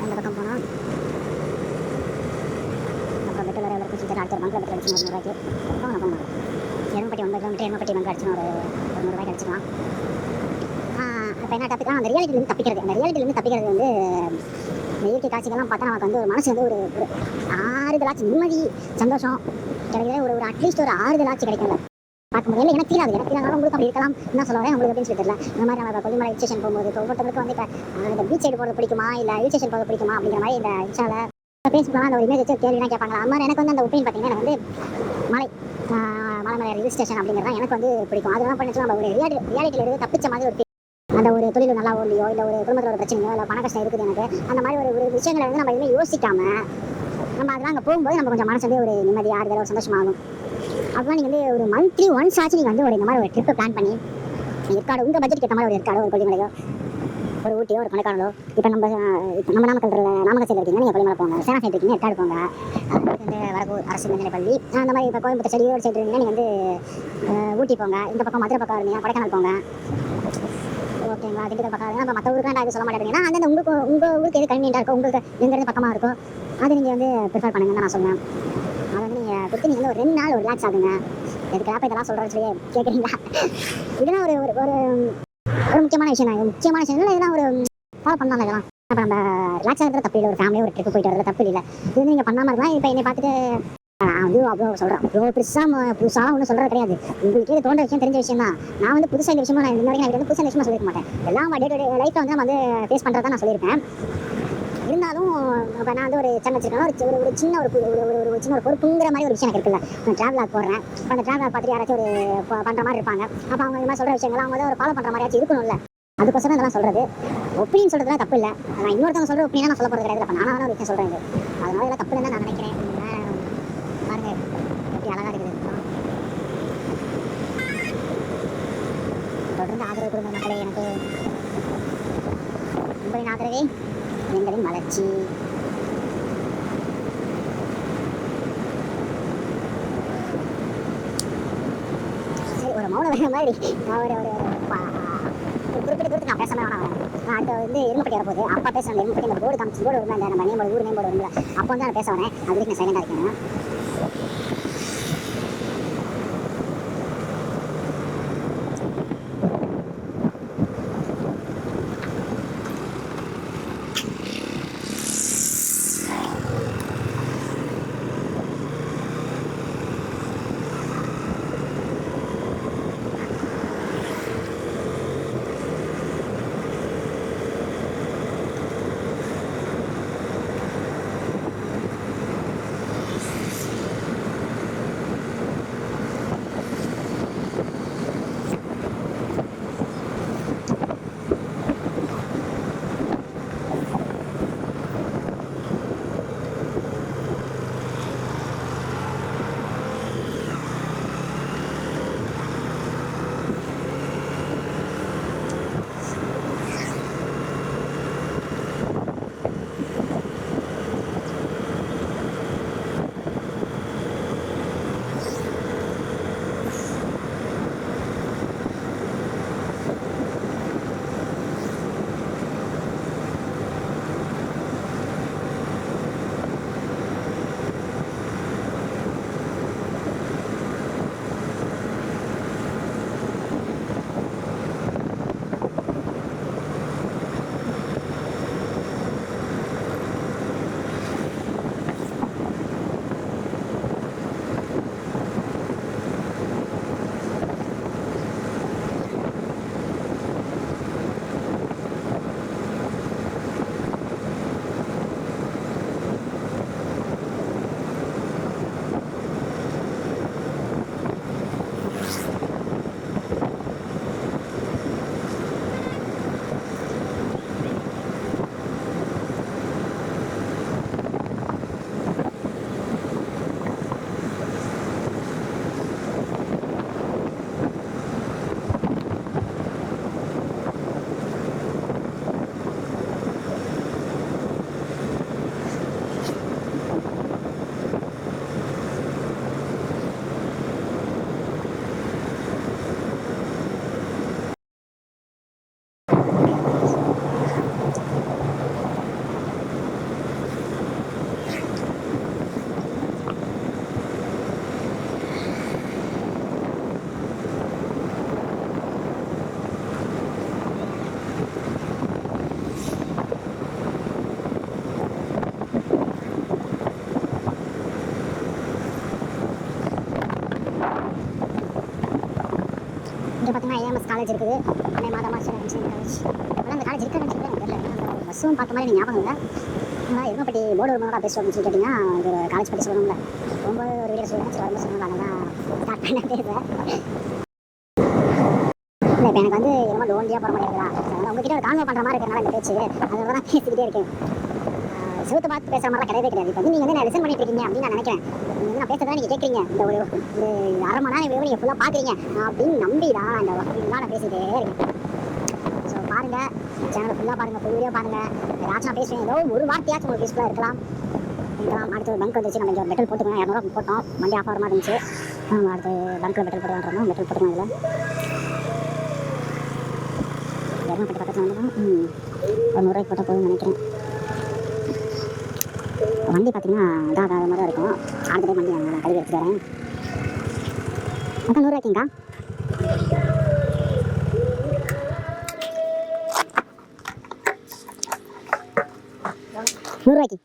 இந்த பக்கம் போனால் அப்புறம் பெட்ரோல் வரை வரைக்கும் சுற்றி அடுத்த பங்கில் பெட்ரோல் அடிச்சு 100 ரூபாய்க்கு போகணும். எருமப்பட்டி 9 கிலோமீட்டர். எருமப்பட்டி பங்கு அடிச்சு ஒரு 100 ரூபாய்க்கு அடிச்சிக்கலாம். இப்போ என்ன டாபிக்? அந்த ரியாலிட்டிலேருந்து தப்பிக்கிறது. அந்த ரியாலிட்டிலேருந்து தப்பிக்கிறது வந்து இந்த இயற்கை காட்சிகள்லாம் பார்த்தா நமக்கு வந்து ஒரு மனசு வந்து ஒரு ஆறுதலாச்சு, நிம்மதி, சந்தோஷம் கிடைக்கிற ஒரு அட்லீஸ்ட் ஒரு ஆறுதலாச்சு கிடைக்கும். பார்க்க முடியல. எனக்கு தீராது. உங்களுக்கு அப்படி இருக்கலாம் என்ன சொல்ல வரேன் உங்களுக்கு அப்படின்னு சொல்லி தெரியல. இந்த மாதிரி நம்ம கொல்லிமலை ஹில் ஸ்டேஷன் போகும்போது இப்போ ஒவ்வொருத்தவங்களுக்கு வந்து இப்போ இந்த பீச் சைடு போகிறது பிடிக்குமா இல்லை ஹில் ஸ்டேஷன் போகிறது பிடிக்குமா அப்படிங்கிற மாதிரி இந்த இன்ஸ்டாவில் பேசிக்கலாம். அந்த ஒரு இமேஜ் வச்சு கேள்வினா கேட்பாங்க. அது மாதிரி எனக்கு வந்து அந்த ஒப்பீனியன் பார்த்தீங்கன்னா எனக்கு வந்து மலை ஹில் ஸ்டேஷன் அப்படிங்கிறது எனக்கு வந்து பிடிக்கும். அதெல்லாம் பண்ணிச்சு நம்ம ஒரு ரியாலிட்டியில் இருந்து தப்பிச்ச மாதிரி ஒரு அந்த ஒரு தொழில் நல்லா ஓடலையோ இல்லை ஒரு குடும்பத்தில் ஒரு பிரச்சனையோ இல்லை பண கஷ்டம் இருக்குது எனக்கு அந்த மாதிரி ஒரு விஷயங்களை வந்து நம்ம எதுவுமே யோசிக்காம நம்ம அதெல்லாம் அங்கே போகும்போது நம்ம கொஞ்சம் மனசு வந்து ஒரு நிம்மதி ஆறுதல் ஒரு சந்தோஷமாகும். அப்படிலாம் நீங்கள் வந்து ஒரு மந்த்லி ஒன்ஸ் ஆச்சு நீங்கள் வந்து ஒரு இந்த மாதிரி ஒரு ட்ரிப்பு பிளான் பண்ணி ஏற்காடு உங்கள் பட்ஜெட்டுக்கு ஏற்ற மாதிரி ஒரு ஏற்காடு ஒரு கொல்லிமலையோ ஒரு ஊட்டியோ ஒரு கொடைக்கானலோ இப்போ நம்ம நாமக்கல் சைடில் இருக்கீங்க. நீங்கள் கொல்லிமலை போங்க. சேனா சைடு இருக்கீங்க ஏற்காடு போங்க. வந்து வரக்கூர் அரசு மேல்நிலைப்பள்ளி அந்த மாதிரி இப்போ கோயம்புத்தூர் சைடு ஈரோடு சைடு இருந்தீங்கன்னா நீங்கள் வந்து ஊட்டி போங்க. இந்த பக்கம் மதுரை பக்கம் இருந்தீங்க கொடைக்கானல் போங்க. ஓகேங்களா? திண்டுக்கல் பக்கம் நம்ம மற்ற ஊருக்காக இது சொல்ல மாட்டேங்கிறீங்கன்னா அந்தந்த உங்கள் ஊருக்கு எது கன்வீனியாக இருக்கோ உங்களுக்கு எங்கேருந்து பக்கமாக இருக்கோ அதை நீங்கள் வந்து ப்ரிஃபர் பண்ணுங்கன்னு நான் சொல்லுவேன். அதை வந்து நீங்கள் கொடுத்து நீங்கள் வந்து ஒரு 2 நாள் ஒரு ரிலாக்ஸ் ஆகுங்க. எதுக்காக இதெல்லாம் சொல்கிறேன்னு சொல்லி கேட்குறீங்களா? இதெல்லாம் ஒரு ஒரு ஒரு முக்கியமான விஷயம் தான். முக்கியமான விஷயம் இல்லை. இதெல்லாம் ஒரு ஃபாலோ பண்ணலாம். இதெல்லாம் இப்போ நம்ம ரிலாக்ஸ் ஆகிறது தப்பு இல்லை. ஒரு ஃபேமிலியாக ஒரு ட்ரிப்பு போயிட்டு வரது தப்பு இல்லை. இது வந்து நீங்கள் பண்ணாமல் இருக்கலாம். இப்போ என்னை பார்த்துட்டு நான் வந்து அவ்வளோ சொல்கிறேன். அவ்வளோ புதுசாக ஒன்றும் சொல்கிறது கிடையாது. உங்களுக்கு இது தோன்ற விஷயம் தெரிஞ்ச விஷயம் தான். நான் வந்து புதுசாக இந்த விஷயமா நான் இந்த வரைக்கும் நான் வந்து புதுசாக விஷயமா சொல்லியிருக்க மாட்டேன். எல்லாம் டே டு டே லைஃப்பில் வந்து நம்ம வந்து ஃபேஸ் பண்ணுறதா நான் சொல்லியிருப்பேன். இருந்தாலும் இப்போ நான் வந்து ஒரு சேனல் வச்சுருக்கேன். ஒரு சின்ன ஒரு சின்ன ஒரு பொறுப்புங்கிற மாதிரி ஒரு விஷயம் எனக்கு இருக்குல்ல. நான் ட்ராவலாக போடுறேன். இப்போ அந்த ட்ராவலாக பார்த்துட்டு யாராச்சும் ஒரு பண்ணுற மாதிரி இருப்பாங்க. அப்போ அவங்க இந்த மாதிரி சொல்கிற விஷயங்கள் அவங்க வந்து ஒரு ஃபாலோ பண்ணுற மாதிரியாச்சும் இருக்கணும்ல. அதுக்கோசரம் இதெல்லாம் சொல்கிறது. ஒப்பீனியன் சொல்கிறதுலாம் தப்பு இல்லை. நான் இன்னொருத்தவங்க சொல்கிற ஒப்பீனியன் நான் சொல்ல போகிறது கிடையாது. அப்போ நானாக ஒரு விஷயம் சொல்கிறேன். அதனால இதெல்லாம் தப்பு இல்லைன்னு நான் நினைக்கிறேன். பாருங்க எப்படி அழகாக இருக்குது. தொடர்ந்து ஆதரவு கொடுங்க மக்களே. எனக்கு உங்களின் ஆதரவே எங்களின் வளர்ச்சி. சரி ஒரு மௌன வர மாதிரி நான் ஒரு குறிப்பிட்ட தூரத்துக்கு நான் பேசாமல் வேணாம். நான் அடுத்த வந்து எருமப்பட்டி வரப்போகுது. அப்பா பேசுகிறேன். எருமப்பட்டி இந்த போர்டு காமிச்சு போர்டு வருது. அந்த நம்ம நேம் ஊர் நேம் போர்டு வரும்ல. அப்போ வந்து நான் பேச வரேன். அது வரைக்கும் நான் சைலண்டாக இருக்கேன். காலேஜ் இருக்குது. அன்னை மாதமாக சில காலேஜ். ஆனால் அந்த காலேஜ் இருக்க நினச்சிட்டு எனக்கு தெரியல. பஸ்ஸும் பார்த்த மாதிரி எனக்கு ஞாபகம் இல்லை. ஆனால் எருமைப்பட்டி போர்டு வரும்போது பேசுவோம் அப்படின்னு சொல்லி கேட்டிங்கன்னா இது ஒரு காலேஜ் பற்றி சொல்லணும்ல. ரொம்ப ஒரு வீடியோ சொல்லுங்கள். சரி வரும்போது சொன்னாங்க. அதெல்லாம் ஸ்டார்ட் பண்ண பேசுகிறேன். இல்லை இப்போ எனக்கு வந்து ரொம்ப லோன்லியாக போகிற மாதிரி இருக்குதா. அதனால் உங்ககிட்ட ஒரு கான்வோ பண்ணுற மாதிரி இருக்கிறனால இந்த பேச்சு அதனால தான் பேசிக்கிட்டே இருக்கேன். சிவத்தை பார்த்து பேசுகிற மாதிரிலாம் கிடையவே கிடையாது. இப்போ வந்து நீங்கள் வந்து நான் லிசன் பண்ணிட்டு இருக்கீங்க அப்படின்னு நான் நினைக்கிறேன். நீங்கள் வந்து நான் பேசுறதா நீங்கள் கேட்குறீங்க. இந்த ஒரு அரை மணி நேரம் நீங்கள் ஃபுல்லாக பார்க்குறீங்க அப்படின்னு நம்பி தான் இந்த நான் பேசிகிட்டே இருக்கேன். ஸோ பாருங்கள், சேனலை ஃபுல்லாக பாருங்கள், ஃபுல் வீடியோ பாருங்கள். ஏதாச்சும் நான் பேசுவேன், ஏதோ ஒரு வார்த்தையாச்சும் உங்களுக்கு யூஸ்ஃபுல்லாக இருக்கலாம். அடுத்து ஒரு பங்க் வந்துச்சு. நம்ம இங்கே ஒரு பெட்ரோல் போட்டுக்கோங்க. 200 போட்டோம். வண்டி ஆஃப் ஆகிற மாதிரி இருந்துச்சு. அடுத்து பங்க்கில் பெட்ரோல் போட்டுவான்றோம். பெட்ரோல் போட்டுக்கோங்க. இதில் எருமைப்பட்டி பக்கத்தில் வந்து ஒரு 100 ரூபாய்க்கு போட்டால் போதும்னு நினைக்கிறேன். வண்டி பார்த்தீங்கன்னா இதாக மாதிரி தான் இருக்கும். அடுத்த டைம் வண்டி நான் கழுவி எடுத்துட்டு வரேன். அதான் 100 ரூபாய்க்குங்கக்கா. 100 ரூபாய்க்கு.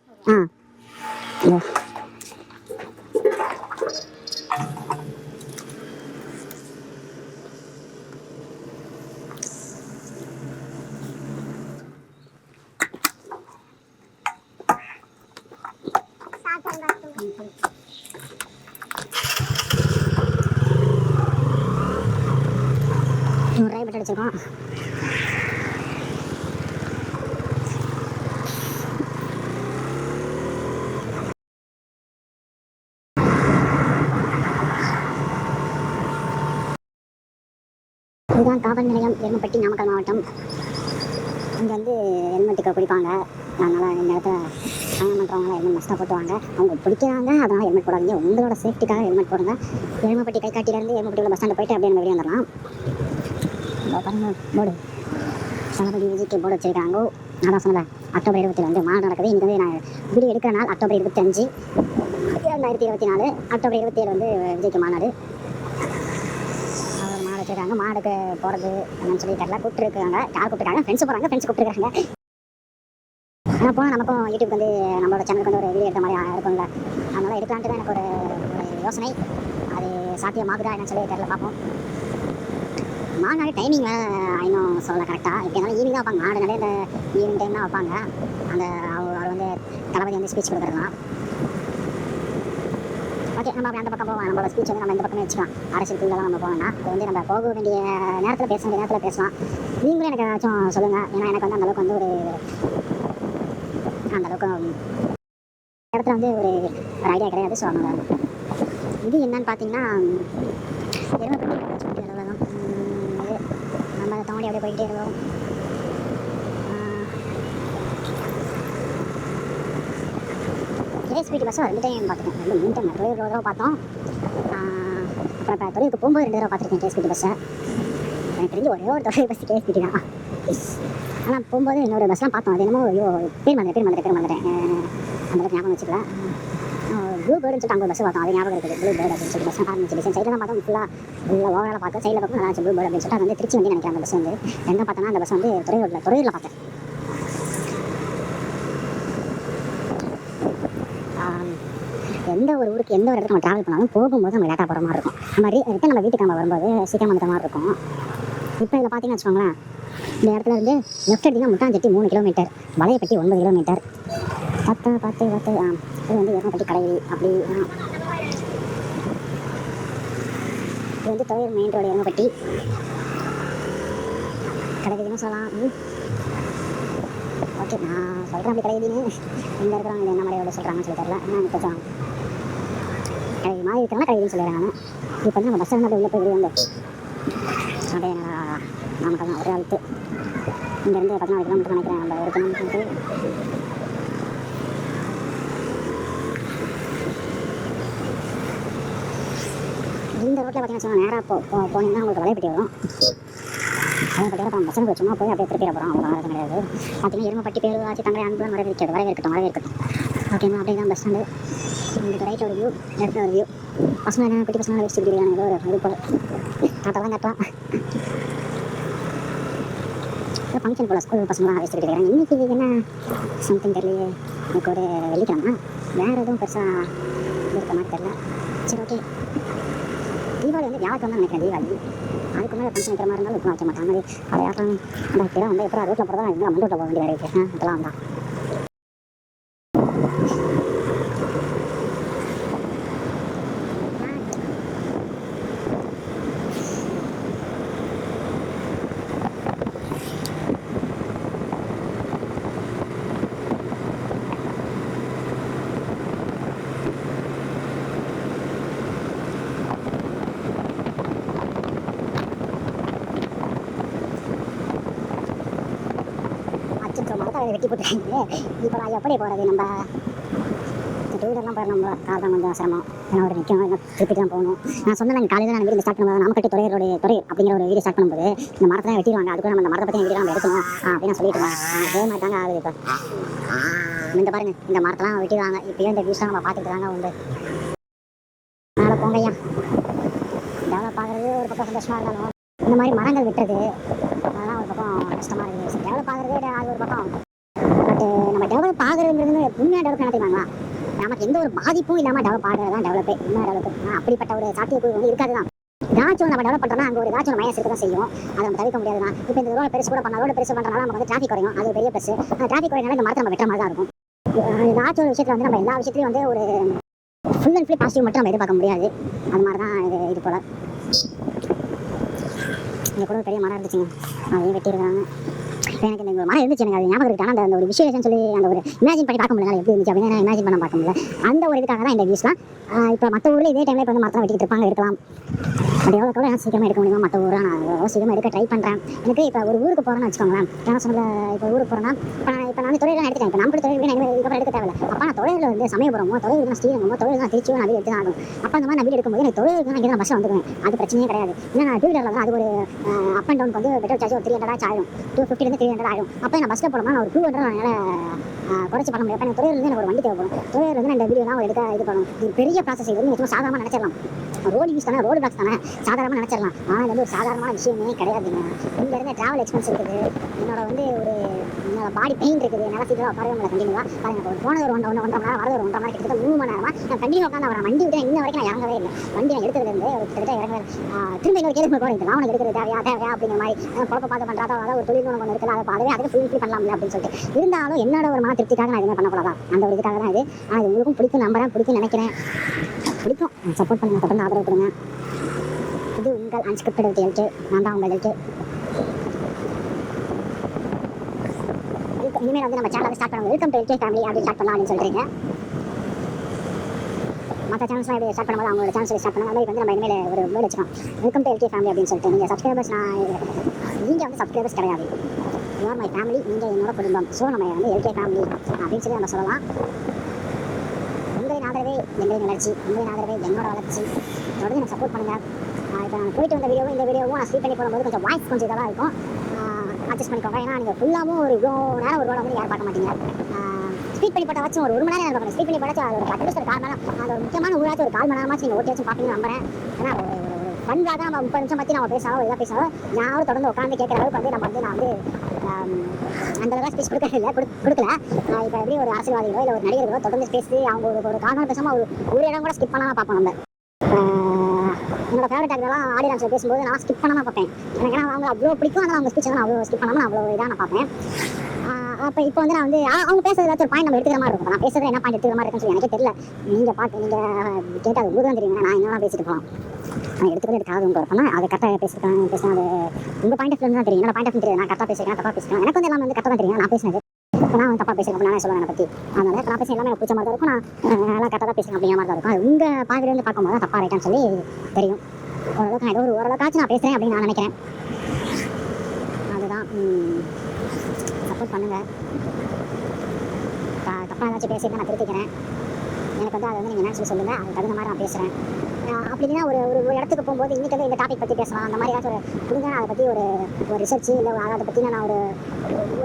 ரூபாய் பெட்ரோல் அடிச்சிருக்கோம். இதுதான் காவல் நிலையம், எருமைப்பட்டி, நாமக்கல் மாவட்டம். இங்கே வந்து ஹெல்மெட்டுக்கு பிடிப்பாங்க. அதனால் இந்த இடத்துல பயணம் பண்ணுறவங்களாம் ஹெல்மெட் மஸ்ட்டாக போட்டுவாங்க. அவங்க பிடிக்கிறாங்க, அதனால் ஹெல்மெட் போடாதீங்க. உங்களோட சேஃப்டிக்காக ஹெல்மெட் போடுங்க. எருமைப்பட்டி கை காட்டிலேருந்து எருமைப்பட்டியில் பஸ் ஸ்டாண்டு போய்ட்டு அப்படியே நம்ம வெளியே வந்துடலாம். பாருங்க போர்டு, தளபதி விஜய்க்கு போர்டு வச்சுருக்காங்க. நான் தான் சொன்னேன், அக்டோபர் 22 மாநாடு நடக்குது. இன்றைக்கி வந்து நான் வீடியோ எடுக்கிற நாள் அக்டோபர் 25, 2024. அக்டோபர் 27 வந்து விஜய்க்கு மாநாடு. அவர் மாடு வச்சுருக்காங்க. மாடுக்கு போகிறது என்னன்னு சொல்லி தெரியல. கூப்பிட்டுருக்காங்க. யார் கூப்பிட்டுருக்காங்க? ஃப்ரெண்ட்ஸு போகிறாங்க. ஃப்ரெண்ட்ஸ் கூப்பிட்டுருக்காங்க. ஆனால் போனால் நமக்கும் யூடியூப் வந்து நம்மளோட சேனலுக்கு வந்து ஒரு வீடியோ எடுத்த மாதிரி இருக்கும்ல. அதனால் எடுக்கலான்ட்டு தான் எனக்கு ஒரு யோசனை. அது சாத்தியமாகுதா என்னன்னு சொல்லி தெரியல, பார்ப்போம். மாநாடு டைமிங் வேறு இன்னும் சொல்லலை கரெக்டாக. எப்படி இருந்தாலும் ஈவினிங் தான் வைப்பாங்க. மாடு நிறைய இந்த ஈவினிங் டைம் தான் வைப்பாங்க. அந்த அவர் வந்து தளபதி வந்து ஸ்பீச் கொடுக்குறதுலாம். ஓகே, நம்ம அப்படி அந்த பக்கம் போவோம். நம்மளோட ஸ்பீச் வந்து நம்ம இந்த பக்கமே வச்சுக்கலாம். அரசியலுக்குள்ளெல்லாம் நம்ம போகணும்னா அது வந்து நம்ம போக வேண்டிய நேரத்தில் பேச வேண்டிய நேரத்தில் பேசலாம். நீங்களும் எனக்கு ஏதாச்சும் சொல்லுங்கள். ஏன்னா எனக்கு வந்து அந்தளவுக்கு வந்து அந்தளவுக்கு இடத்துல வந்து ஒரு ஐடியா கிடையாது. ஸோ அதனால் இது என்னன்னு பார்த்தீங்கன்னா எருமைப்பட்டி அவ்வளோதான். இது நம்ம அதை தாண்டி அப்படியே போய்கிட்டே இருக்கோம். கேஎஸ்பிடி பஸ்ஸை 2 டைம் பார்த்துட்டேன். 3 டைம். தொழில் ஒரு தடவை பார்த்தோம். அப்புறம் இப்போ தொழிலுக்கு போகும்போது 2 தடவை பார்த்துருக்கேன் கேஎஸ்பிடி பஸ்ஸை. எனக்கு தெரிஞ்சு ஒரே ஒரு தொழில் பஸ் கேஎஸ்பிடி தான். ஆனால் போகும்போது இன்னொரு பஸ்லாம் பார்த்தோம். அது என்னமோ ஐயோ பேர் வந்துட்டேன். அந்தளவுக்கு ஞாபகம் வச்சுக்கல. ப்ளூ பேர்டுன்னு சொல்லிட்டு அங்கே பஸ் பார்த்தோம். அது ஞாபகம் இருக்குது. ப்ளூ பேர்டு அப்படின்னு சொல்லி பஸ் ஆரம்பிச்சு டிசைன் சைடில் தான் பார்த்தோம். ஃபுல்லாக ஓவரால் பார்க்க சைடில் பார்க்கும் நல்லா இருந்துச்சு. ப்ளூ பேர்டு அப்படின்னு சொல்லிட்டு அது வந்து திருச்சி வந்து நினைக்கிறேன். அந்த பஸ் வந்து எங்கே பார்த்தோன்னா அந்த பஸ் வந்து துறையூரில் பார்த்தேன். எந்த ஒரு ஊருக்கு எந்த ஒரு இடத்துக்கு நம்ம ட்ராவல் பண்ணாலும் போகும்போது நம்ம லேட்டாக போகிற மாதிரி இருக்கும். நம்ம ரிட்டன் நம்ம வீட்டுக்கு நம்ம வரும்போது சீக்கிரம் வந்துட்ட மாதிரி இருக்கும். இப்போ இதில் பார்த்தீங்கன்னு வச்சுக்கோங்களேன், இந்த இடத்துல இருந்து லெஃப்ட் எடுத்திங்கன்னா முட்டாஞ்செட்டி 3 கிலோமீட்டர், வளையப்பட்டி 9 கிலோமீட்டர். 10 இது வந்து எருமைப்பட்டி கடைவீதி. அப்படி இது வந்து தொழில் மெயின் ரோடு எருமைப்பட்டி கடைவீதினு சொல்லலாம். ஓகே, நான் சொல்கிறேன் அப்படி கடைவீதின்னு. இங்கே இருக்கிறவங்க இது என்ன மாதிரி ரோடு சொல்கிறாங்கன்னு சொல்லி தெரியல. ஆனால் எனக்கு கொஞ்சம் கடைவீதி மாதிரி இருக்கிறனால கடைவீதின்னு சொல்லிடுறாங்க. இப்போ வந்து நம்ம பஸ் ஸ்டாண்ட் உள்ளே போய் வெளியே வந்து அப்படியே நாமக்கல் தான் ஒரே அழுத்து. இங்கேருந்து 14 கிலோமீட்டர் நினைக்கிறேன். அந்த ஒரு கிலோமீட்டருக்கு இந்த ரோட்டில் பார்த்தீங்கன்னா நேராக போனீங்கன்னா உங்களுக்கு வளையப்பட்டி வரும். வளையப்பட்டியில் அப்புறம் பஸ்ஸுக்கு சும்மா போய் அப்படியே திருப்பிட போகிறோம். அவ்வளோ வேறு கிடையாது. பார்த்தீங்கன்னா எருமைப்பட்டி பேரூராட்சி தங்களை அன்புடன் வரவேற்கிறது. வரவேற்கட்டும். ஓகேங்களா, அப்படியே தான் பஸ் ஸ்டாண்டு. உங்களுக்கு ரைட்டில் ஒரு வியூ, லெஃப்ட்டில் ஒரு வியூ. பசங்க என்ன குட்டி பசங்களாம் வச்சு பிடிக்கிறாங்க. ஏதோ ஒரு இது போல் காட்டலாம் காட்டலாம். ஃபங்க்ஷன் போல் ஸ்கூல் பசங்களாம் வச்சு பிடிக்கிறாங்க. இன்றைக்கி என்ன சம்திங் தெரியலையே. எனக்கு ஒரு வெள்ளிக்கிழமை வேறு எதுவும் பெருசாக இருக்க மாதிரி தெரியல. சரி, ஓகே. தீபாவளி வந்து வியாழக்கிழமை நினைக்கிறேன். தீபாவளி அதுக்கு நார்மலாக ஃபங்க்ஷன் வைக்கிற மாதிரி இருந்தாலும் இப்போ வைக்க மாட்டாங்க. அதை யாரும் அந்த இப்போலாம் வந்து எப்போ ரோட்டில் போகிறதா இல்லை மண்டோட்டில் போக வேண்டியதாக இருக்குது. அதெல்லாம் வந்தா வெட்டி போட்டுருக்காங்க. இப்போ நான் எப்படி போகிறது? நம்ம டூ வீலர்லாம் போகிற நம்ம கார் தான் கொஞ்சம் சிரமம். ஏன்னா ஒரு நிற்கும் திருப்பி தான் போகணும். நான் சொன்னேன் காலையில் நான் வீடியோ ஸ்டார்ட் பண்ணும்போது நாமக்கட்டி துறையர் அப்படிங்கிற ஒரு வீடியோ ஸ்டார்ட் பண்ணும்போது இந்த மரத்தை வெட்டிடுவாங்க. அதுக்கு நம்ம இந்த மரத்தை பற்றி வீடியோ நம்ம எடுக்கணும் அப்படின்னு சொல்லிட்டு அதே மாதிரி தாங்க ஆகுது. இப்போ இந்த பாருங்க இந்த மரத்தெல்லாம் வெட்டிடுவாங்க. இப்போயும் இந்த வியூஸ்லாம் நம்ம பார்த்துட்டு தாங்க உண்டு. அதனால் போங்கய்யா, டெவலப் ஆகிறது ஒரு பக்கம் சந்தோஷமாக இருந்தாலும் இந்த மாதிரி மரங்கள் வெட்டுறது அதெல்லாம் ஒரு பக்கம் கஷ்டமாக இருக்குது. டெவலப் ஆகிறது அது ஒரு பக்கம். பட் நம்ம டெவலப் ஆகுறதுங்கிறது உண்மையாக டெவலப் என்ன தெரியுமாங்களா? நமக்கு எந்த ஒரு பாதிப்பும் இல்லாமல் டெவலப் ஆகிறது தான் டெவலப்பே. உண்மையாக டெவலப் அப்படிப்பட்ட ஒரு சாத்தியக்கூறு வந்து இருக்காது தான். ஏதாச்சும் நம்ம டெவலப் பண்ணுறோம்னா அங்கே ஒரு ஏதாச்சும் மைனஸ் இருக்க தான் செய்யும். அதை நம்ம தவிர்க்க முடியாது தான். இப்போ இந்த ரோடு பெருசு கூட பண்ணலாம். ரோடு பெருசு பண்ணுறதுனால நமக்கு வந்து டிராஃபிக் குறையும். அது பெரிய ப்ளஸ். அந்த டிராஃபிக் குறையினால இந்த மரத்தை நம்ம வெட்டுற மாதிரி தான் இருக்கும். ஏதாச்சும் ஒரு விஷயத்தில் வந்து நம்ம எல்லா விஷயத்துலையும் வந்து ஒரு ஃபுல் அண்ட் ஃபுல் பாசிட்டிவ் மட்டும் நம்ம எதிர்பார்க்க முடியாது. அது மாதிரி தான் இது போல். இங்கே கூட ஒரு பெரிய மரம் இருந்துச்சுங்க, அதையும் வெட்டியிருக்காங்க. இப்போ எனக்கு இந்த மரம் இருந்துச்சு, எனக்கு அது ஞாபகம் இருக்கு. ஆனால் அந்த ஒரு விஷயம் சொல்லி அந்த ஒரு இமேஜின் பண்ணி பார்க்க முடியல எப்படி இருந்துச்சு அப்படின்னு இமேஜின் பண்ண பார்க்க முடியல. அந்த ஒரு இதுக்காக தான் இந்த வியூஸ்லாம். இப்போ மற்ற ஊரில் இதே டைமில் இப்போ வந்து மரத்தெல்லாம் வெட்டிட்டு இருப்பாங்க, இருக்கலாம். பட் எவ்வளோ நான் சீக்கிரமாக எடுக்க முடியுமா மற்ற ஊராக நான் எவ்வளோ சீக்கிரமாக எடுக்க ட்ரை பண்ணுறேன். எனக்கு இப்போ ஒரு ஊருக்கு போகிறேன்னு வச்சுக்கோங்களேன். நான் சொன்ன இப்போ ஊருக்கு போகிறேன்னா இப்போ நான் தொழிலாம் எடுத்துட்டேன். இப்போ நம்ம தொழில் இதுக்கப்புறம் எடுக்க தேவையில்லை. அப்போ நான் தொழிலில் வந்து சமயபுரமோ தொழில் தான் ஸ்ரீரங்கமோ தொழில் தான் திருச்சியோ நான் எடுத்து தான் ஆகும். அப்போ அந்த மாதிரி நான் வீடு எடுக்கும்போது எனக்கு தொழில் தான் இங்கே நான் பஸ்ஸில் வந்துடுவேன். அது பிரச்சனையே கிடையாது. ஏன்னா நான் டூ வீலரில் தான் அது ஒரு அப் அண்ட் டவுனுக்கு வந்து பெட்ரோல் சார்ஜ் ஒரு 300 ஆகும். 250 300 ஆகும். அப்போ நான் பஸ்ஸில் போனோம்னா நான் ஒரு 200 என்னால் குறைச்சி பண்ண முடியும். எனக்கு தொழில் எனக்கு ஒரு வண்டி தேவைப்படும். தொழில் வந்து நான் இந்த வீடியோ தான் எடுக்க இது பண்ணணும். இது பெரிய ப்ராசஸ். இது வந்து சும்மா சாதாரணமாக நினச்சிடலாம். ரோடு யூஸ் தானே, ரோடு பிளாக்ஸ் தானே, சாதாரணமாக நினச்சிடலாம். ஆனால் இது வந்து ஒரு சாதாரணமான விஷயமே கிடையாதுங்க. இங்கேருந்து ட்ராவல் எக்ஸ்பென்ஸ் இருக்குது, என்னோட வந்து என்னோட பாடி பெயின் இருக்குது, நல்லா சீக்கிரம் உட்காரவே முடியல. கண்டிப்பாக பாருங்க, ஒரு போனது ஒரு 1.5 மணி நேரம், வரது ஒரு 1.5 மணி நேரம், கிட்டத்தட்ட 3 மணி நேரமாக நான் கண்டிப்பாக உட்காந்து வரேன். வண்டி விட்டு இன்ன வரைக்கும் நான் இறங்கவே இல்லை. வண்டி நான் எடுக்கிறதுலேருந்து கிட்டத்தட்ட இறங்க திரும்ப இன்னொரு கேள்வி கூட இருக்குது. நான் எடுக்கிறது தேவையா அப்படிங்கிற மாதிரி குழப்ப பார்த்து பண்ணுறாதோ அதாவது ஒரு தொழில் ஒன்று இருக்குது. அதை அதுவே அதுக்கு ஃபுல் பண்ணலாம்ல அப்படின்னு சொல்லிட்டு இருந்தாலும் என்னோட ஒரு மன திருப்திக்காக நான் எதுவுமே பண்ணக்கூடாதான். அந்த ஒரு இதுக்காக தான் இது. ஆனால் உங்களுக்கும் பிடிக்கும் நம்புறேன், பிடிக்கும் நினைக்கிறேன். பிடிக்கும், சப்போர்ட் பண்ணுங்கள், தொடர்ந்து ஆதரவு கொடுங்க. இது உங்கள் அன்ஸ்கிரிப்டட் எல்கே. நான் தான் உங்கள் எல்கே. இனிமேல் வந்து நம்ம சேனலை ஸ்டார்ட் பண்ணுவோம். வெல்கம் டு எல்கே ஃபேமிலி அப்படி ஸ்டார்ட் பண்ணலாம் அப்படின்னு சொல்கிறீங்க. மற்ற சேனல்ஸ்லாம் எப்படி ஸ்டார்ட் பண்ணும்போது அவங்களோட சேனல் ஸ்டார்ட் பண்ணுவாங்க. அதுக்கு வந்து நம்ம இனிமேல் ஒரு வேர்டு வச்சுக்கோம், வெல்கம் டு எல்கே ஃபேமிலி அப்படின்னு சொல்லிட்டு. நீங்கள் சப்ஸ்கிரைபர்ஸ் நீங்கள் வந்து சப்ஸ்கிரைபர்ஸ் கிடையாது, யூஆர் மை ஃபேமிலி, நீங்கள் என்னோட குடும்பம். ஸோ நம்ம வந்து எல்கே ஃபேமிலி அப்படின்னு சொல்லி நம்ம சொல்லலாம். உங்களின் ஆதரவே எங்களின் வளர்ச்சி, உங்களின் ஆதரவே என்னோட வளர்ச்சி. தொடர்ந்து எனக்கு சப்போர்ட் பண்ணுங்கள். இப்போ நான் போயிட்டு வந்த வீடியோவும் இந்த வீடியோவும் நான் ஸ்பீட் பண்ணி போடும்போது கொஞ்சம் வாய்ஸ் கொஞ்சம் இதாக இருக்கும், அட்ஜஸ்ட் பண்ணிக்கோங்க. ஏன்னா நீங்கள் ஃபுல்லாகவும் ஒரு இவ்வளோ நேரம் ஒரு ரோட வந்து யாரும் பார்க்க மாட்டீங்க. ஸ்பீட் பண்ணி போட்டாச்சும் ஒரு மணி நேரம் பார்க்கணும். ஸ்பீட் பண்ணி போட்டாச்சும் அது ஒரு அட்லீஸ்ட் ஒரு 1/4 மணி நேரம், அந்த ஒரு முக்கியமான ஊராச்சும் ஒரு 1/4 மணி நேரமாச்சும் நீங்கள் ஓட்டி வச்சு பார்ப்பீங்கன்னு நம்புறேன். ஏன்னா ஒரு ஃபன்றாக தான் நம்ம 30 நிமிஷம் பற்றி நம்ம பேசாலும் இதாக பேசாலும் யாரும் தொடர்ந்து உட்காந்து கேட்குற அளவுக்கு வந்து நம்ம வந்து நான் வந்து அந்த அளவுக்கு ஸ்பேஸ் கொடுக்கல. இப்போ எப்படி ஒரு அரசியல்வாதிகளோ இல்லை ஒரு நடிகர்களோ தொடர்ந்து பேசி அவங்க ஒரு காரணம் பேசாமல் ஒரு இடம் கூட ஸ்கிப் பண்ணாமல் பார்ப்போம். நம்ம என்னோட ஃபேவரட் ஆக்டர்லாம் ஆடியன்ஸில் பேசும்போது நான் ஸ்கிப் பண்ணாமல் பார்ப்பேன். எனக்கு ஏன்னா அவங்க அவ்வளோ பிடிக்கும். அதனால் அவங்க ஸ்பீச் நான் அவ்வளோ ஸ்கிப் பண்ணாமல் அவ்வளோ இதாக நான் பார்ப்பேன். அப்போ இப்போ வந்து நான் வந்து அவங்க பேசுறது ஏதாச்சும் ஒரு பாயிண்ட் நம்ம எடுத்துக்கிற மாதிரி இருக்கும். நான் பேசுறது என்ன பாயிண்ட் எடுத்துக்கிற மாதிரி இருக்குன்னு சொல்லி எனக்கே தெரியல. நீங்கள் கேட்டால் உங்களுக்கு தான் தெரியுங்க. நான் என்னெல்லாம் பேசிட்டு போகலாம், நான் எடுத்துக்கிறது எடுக்காது உங்கள் பண்ணால் அதை கரெக்டாக பேசினா அது உங்கள் பாயிண்ட் ஆஃப் தான் தெரியும். என்னோட பாயிண்ட் ஆஃப் தெரியும். நான் கரெக்டாக பேசுகிறேன், தப்பாக பேசுகிறேன். எனக்கு வந்து எல்லாம் வந்து கரெக்டாக தான் தெரியும். நான் பேசினது இப்போ நான் தப்பாக பேசுகிறேன் நானே சொல்லுவேன் என்னை பற்றி. அதனால் நான் பேசுகிறேன் எல்லாமே எனக்கு பிடிச்ச மாதிரி தான் இருக்கும். நான் எல்லாம் கரெக்டாக தான் பேசுகிறேன் அப்படிங்கிற மாதிரி தான் இருக்கும். அது உங்கள் பார்வையிலேருந்து பார்க்கும்போது தான் தப்பாக ரைட்டான்னு சொல்லி தெரியும். ஓரளவுக்கு நான் ஏதோ ஓரளவுக்காச்சும் நான் பேசுகிறேன் அப்படின்னு நான் நினைக்கிறேன். அதுதான், சப்போர்ட் பண்ணுங்கள். தப்பாக ஏதாச்சும் பேசிட்டு நான் திருத்திக்கிறேன். எனக்கு வந்து அதை வந்து நீங்கள் என்ன சொல்லி சொல்லுங்கள், அதுக்கு தகுந்த மாதிரி நான் பேசுகிறேன். அப்படி இல்லைன்னா ஒரு இடத்துக்கு போகும்போது இன்றைக்கி வந்து இந்த டாபிக் பற்றி பேசலாம், அந்த மாதிரி ஏதாச்சும் கொடுங்க. அதை பற்றி ஒரு ரிசர்ச் இல்லை அதை பற்றி நான் ஒரு